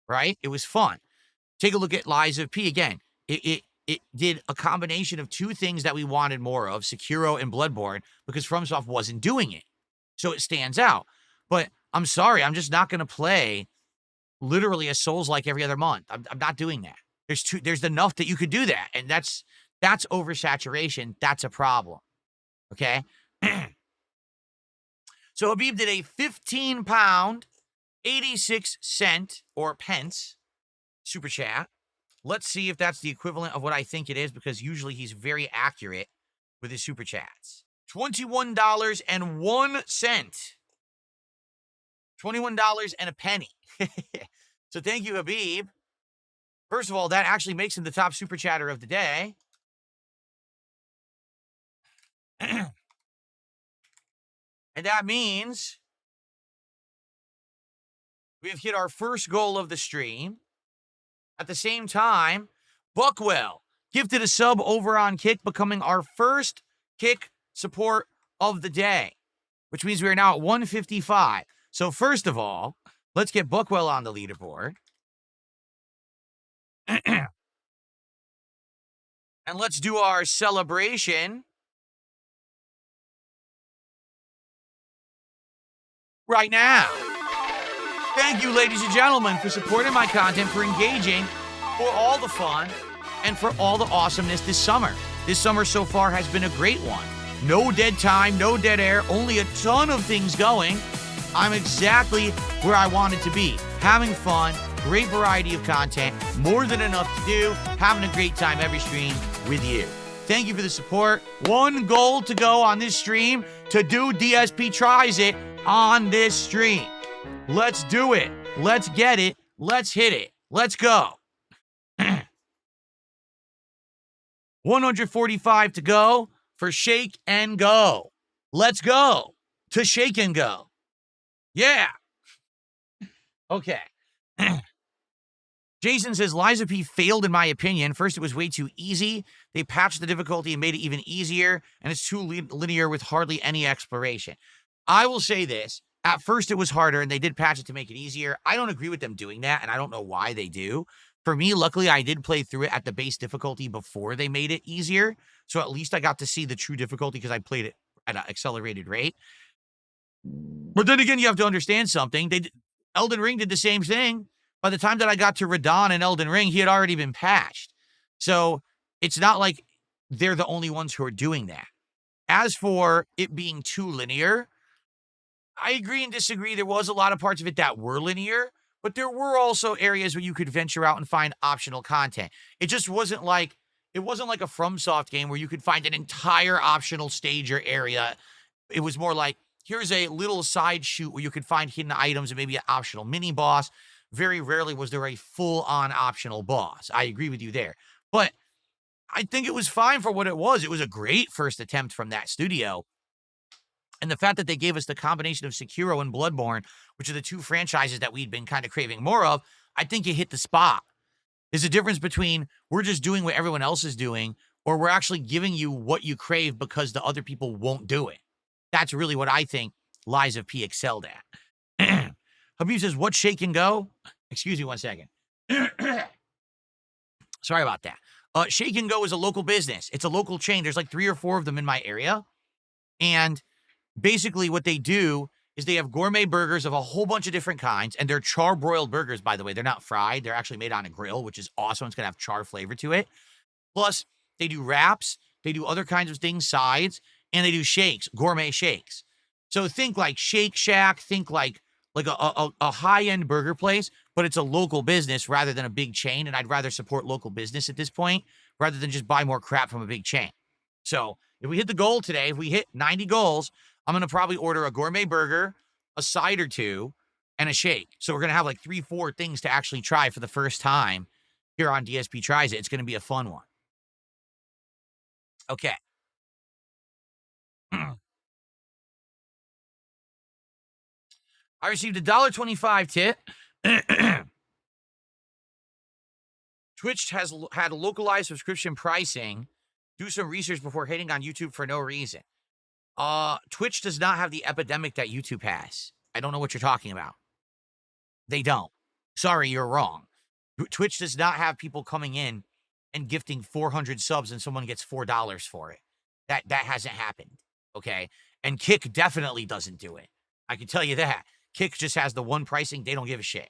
Right? It was fun. Take a look at Lies of P again. It did a combination of two things that we wanted more of, Sekiro and Bloodborne, because FromSoft wasn't doing it. So it stands out. But I'm sorry, I'm just not going to play literally a Souls-like every other month. I'm not doing that. There's enough that you could do that. And that's oversaturation. That's a problem. Okay? So Habib did a 15-pound 86 cent or pence super chat. Let's see if that's the equivalent of what I think it is, because usually he's very accurate with his super chats. $21.01. $21 and a penny. So thank you, Habib. First of all, that actually makes him the top super chatter of the day. And that means we have hit our first goal of the stream. At the same time, Buckwell gifted a sub over on Kick, becoming our first Kick support of the day, which means we are now at 155. So first of all, let's get Buckwell on the leaderboard. And let's do our celebration right now. Thank you, ladies and gentlemen, for supporting my content, for engaging, for all the fun, and for all the awesomeness this summer. This summer so far has been a great one. No dead time, no dead air, only a ton of things going. I'm exactly where I wanted to be. Having fun, great variety of content, more than enough to do, having a great time every stream with you. Thank you for the support. One goal to go on this stream, to do DSP Tries It on this stream. Let's do it. Let's get it. Let's hit it. Let's go. 145 to go for Shake and Go. Let's go to Shake and Go. Yeah. Okay. Jason says, Liza P failed in my opinion. First, it was way too easy. They patched the difficulty and made it even easier, and it's too linear with hardly any exploration. I will say this. At first, it was harder, and they did patch it to make it easier. I don't agree with them doing that, and I don't know why they do. For me, luckily, I did play through it at the base difficulty before they made it easier, so at least I got to see the true difficulty because I played it at an accelerated rate. But then again, you have to understand something. Elden Ring did the same thing. By the time that I got to Radon and Elden Ring, he had already been patched. So it's not like they're the only ones who are doing that. As for it being too linear, I agree and disagree. There was a lot of parts of it that were linear, but there were also areas where you could venture out and find optional content. It just wasn't like a FromSoft game where you could find an entire optional stage or area. It was more like, here's a little side shoot where you could find hidden items and maybe an optional mini boss. Very rarely was there a full-on optional boss. I agree with you there. But I think it was fine for what it was. It was a great first attempt from that studio. And the fact that they gave us the combination of Sekiro and Bloodborne, which are the two franchises that we'd been kind of craving more of, I think it hit the spot. There's a difference between we're just doing what everyone else is doing, or we're actually giving you what you crave because the other people won't do it. That's really what I think Liza P excelled at. Habib says, what Shake and Go? Excuse me 1 second. Sorry about that. Shake and Go is a local business. It's a local chain. There's like 3 or 4 of them in my area. And basically what they do is they have gourmet burgers of a whole bunch of different kinds. And they're char-broiled burgers, by the way. They're not fried. They're actually made on a grill, which is awesome. It's going to have char flavor to it. Plus, they do wraps. They do other kinds of things, sides. And they do shakes, gourmet shakes. So think like Shake Shack. Think like a high-end burger place, but it's a local business rather than a big chain, and I'd rather support local business at this point rather than just buy more crap from a big chain. So if we hit the goal today, if we hit 90 goals, I'm going to probably order a gourmet burger, a side or 2, and a shake. So we're going to have like 3-4 things to actually try for the first time here on DSP Tries It. It's going to be a fun one. Okay. I received a $1.25 tip. Twitch has had localized subscription pricing. Do some research before hating on YouTube for no reason. Twitch does not have the epidemic that YouTube has. I don't know what you're talking about. They don't. Sorry, you're wrong. Twitch does not have people coming in and gifting 400 subs and someone gets $4 for it. That hasn't happened, okay? And Kick definitely doesn't do it. I can tell you that. Kick just has the one pricing. They don't give a shit.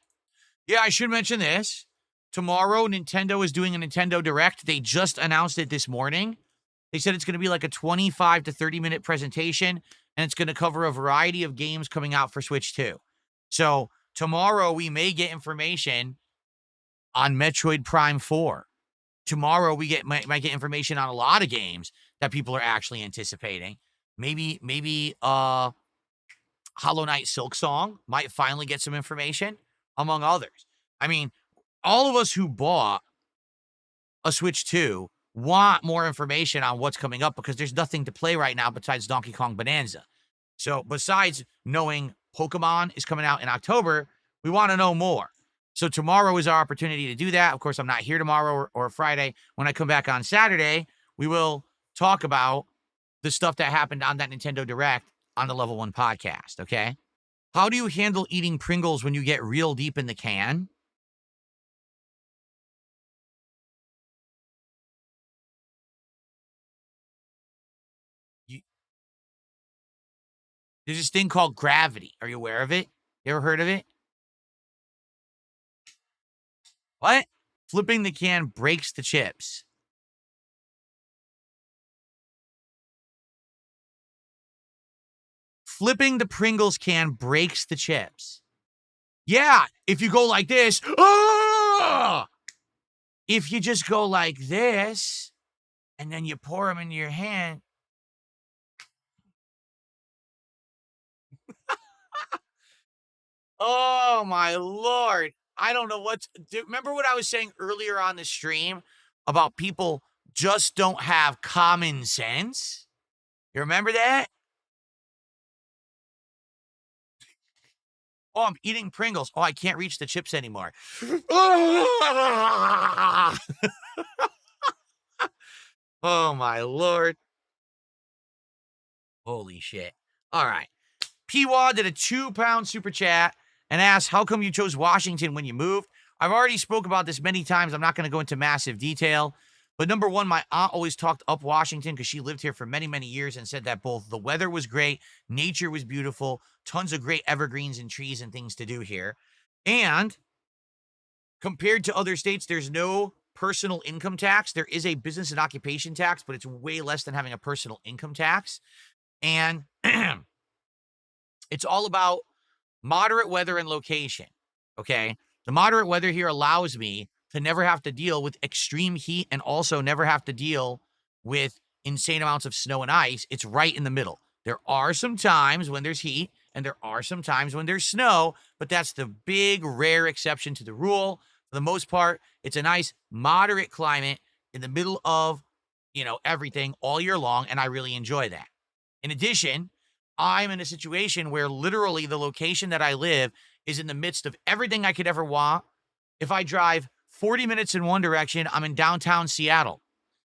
Yeah, I should mention this. Tomorrow, Nintendo is doing a Nintendo Direct. They just announced it this morning. They said it's going to be like a 25 to 30-minute presentation, and it's going to cover a variety of games coming out for Switch 2. So tomorrow we may get information on Metroid Prime 4. Tomorrow we might get information on a lot of games that people are actually anticipating. Maybe Hollow Knight Silksong might finally get some information, among others. I mean, all of us who bought a Switch 2 want more information on what's coming up because there's nothing to play right now besides Donkey Kong Bonanza. So besides knowing Pokemon is coming out in October, we want to know more. So tomorrow is our opportunity to do that. Of course, I'm not here tomorrow or Friday. When I come back on Saturday, we will talk about the stuff that happened on that Nintendo Direct on the Level 1 podcast, okay? How do you handle eating Pringles when you get real deep in the can? There's this thing called gravity. Are you aware of it? You ever heard of it? What? Flipping the can breaks the chips. Flipping the Pringles can breaks the chips. Yeah, if you go like this, if you just go like this, and then you pour them into your hand. Oh my Lord. I don't know what to do. Remember what I was saying earlier on the stream about people just don't have common sense? You remember that? Oh, I'm eating Pringles. Oh, I can't reach the chips anymore. Oh my Lord. Holy shit. All right. Pwa did a £2 super chat and asked, how come you chose Washington when you moved? I've already spoke about this many times. I'm not going to go into massive detail. But number one, my aunt always talked up Washington because she lived here for many, many years and said that both the weather was great, nature was beautiful, tons of great evergreens and trees and things to do here. And compared to other states, there's no personal income tax. There is a business and occupation tax, but it's way less than having a personal income tax. And it's all about moderate weather and location, okay? The moderate weather here allows me to never have to deal with extreme heat and also never have to deal with insane amounts of snow and ice. It's right in the middle. There are some times when there's heat and there are some times when there's snow, but that's the big, rare exception to the rule. For the most part, it's a nice, moderate climate in the middle of, everything all year long, and I really enjoy that. In addition, I'm in a situation where literally the location that I live is in the midst of everything I could ever want. If I drive 40 minutes in one direction, I'm in downtown Seattle.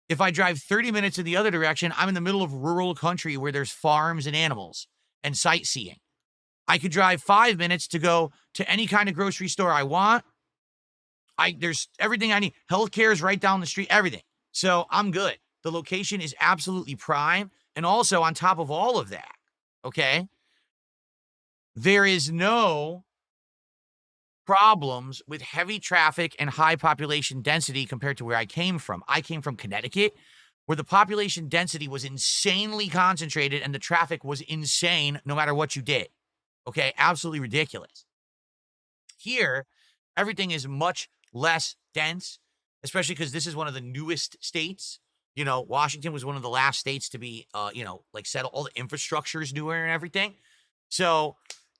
If I drive 30 minutes in the other direction, I'm in the middle of rural country where there's farms and animals and sightseeing. I could drive 5 minutes to go to any kind of grocery store I want. There's everything I need. Healthcare is right down the street, everything. So I'm good. The location is absolutely prime. And also on top of all of that, okay, there is no problems with heavy traffic and high population density compared to where I came from. I came from Connecticut, where the population density was insanely concentrated and the traffic was insane no matter what you did. Okay, absolutely ridiculous. Here, everything is much less dense, especially because this is one of the newest states. Washington was one of the last states to be, settle. All the infrastructure is newer and everything. So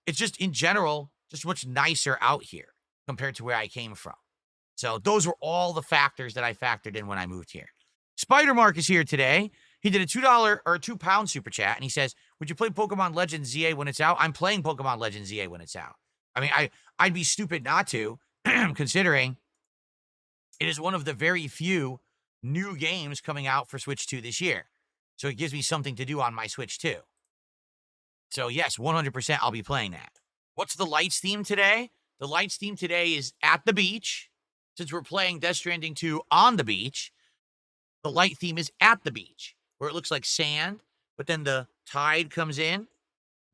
it's just in general, just much nicer out here compared to where I came from. So those were all the factors that I factored in when I moved here. Spider Mark is here today. He did a $2 or £2 super chat, and he says, would you play Pokemon Legends ZA when it's out? I'm playing Pokemon Legends ZA when it's out. I mean, I'd be stupid not to, considering it is one of the very few new games coming out for Switch 2 this year. So it gives me something to do on my Switch 2. So yes, 100% I'll be playing that. What's the lights theme today? The lights theme today is at the beach. Since we're playing Death Stranding 2 on the beach, the light theme is at the beach, where it looks like sand, but then the tide comes in, and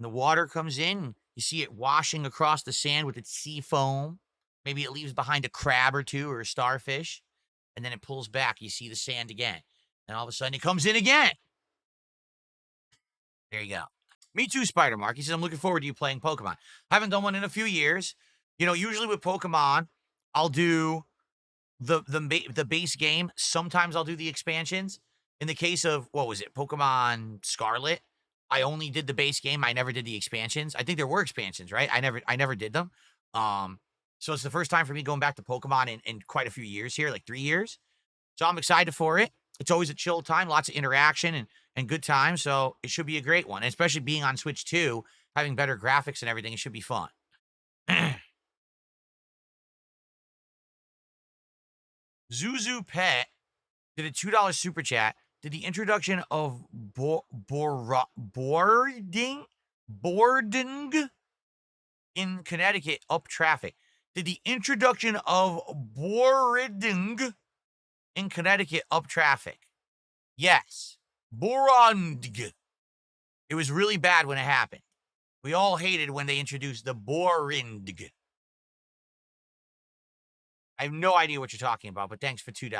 the water comes in, and you see it washing across the sand with its sea foam. Maybe it leaves behind a crab or two or a starfish, and then it pulls back. You see the sand again, and all of a sudden it comes in again. There you go. Me too, Spider Mark. He says, I'm looking forward to you playing Pokemon. I haven't done one in a few years. You know, usually with Pokemon, I'll do the base game. Sometimes I'll do the expansions. In the case of, what was it, Pokemon Scarlet, I only did the base game. I never did the expansions. I think there were expansions, right? I never did them. So it's the first time for me going back to Pokemon in quite a few years here, like 3 years. So I'm excited for it. It's always a chill time, lots of interaction and good time. So it should be a great one, and especially being on Switch 2, having better graphics and everything. It should be fun. Zuzu Pet did a $2 super chat. Did the introduction of boarding in Connecticut up traffic? Did the introduction of boarding in Connecticut up traffic? Yes. Boarding. It was really bad when it happened. We all hated when they introduced the boarding. I have no idea what you're talking about, but thanks for $2.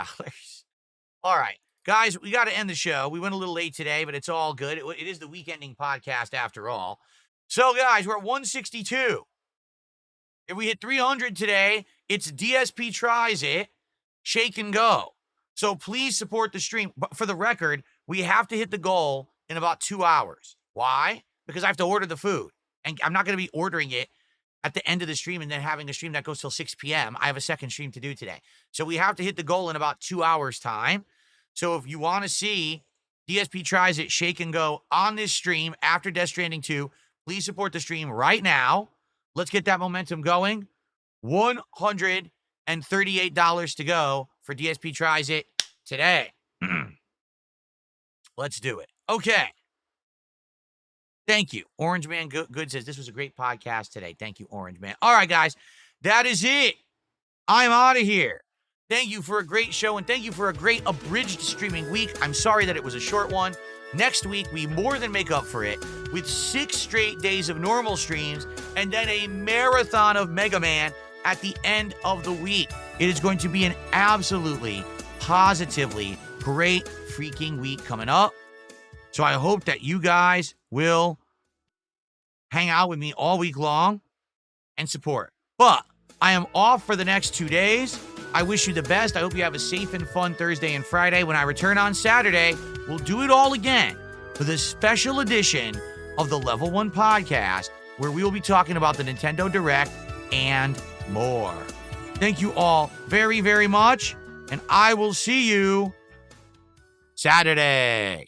All right, guys, we got to end the show. We went a little late today, but it's all good. It is the weekending podcast after all. So, guys, we're at 162. If we hit 300 today, it's DSP Tries It, Shake and Go. So please support the stream. But for the record, we have to hit the goal in about 2 hours. Why? Because I have to order the food. And I'm not going to be ordering it at the end of the stream and then having a stream that goes till 6 p.m. I have a second stream to do today. So we have to hit the goal in about 2 hours time. So if you want to see DSP Tries It, Shake and Go on this stream after Death Stranding 2, please support the stream right now. Let's get that momentum going. $138 to go for DSP Tries It today. Let's do it. Okay. Thank you. Orange Man Good says, this was a great podcast today. Thank you, Orange Man. All right, guys. That is it. I'm out of here. Thank you for a great show, and thank you for a great abridged streaming week. I'm sorry that it was a short one. Next week, we more than make up for it with 6 straight days of normal streams and then a marathon of Mega Man at the end of the week. It is going to be an absolutely, positively great freaking week coming up. So I hope that you guys will hang out with me all week long and support. But I am off for the next 2 days. I wish you the best. I hope you have a safe and fun Thursday and Friday. When I return on Saturday, we'll do it all again for this special edition of the Level 1 podcast, where we will be talking about the Nintendo Direct and more. Thank you all very, very much, and I will see you Saturday.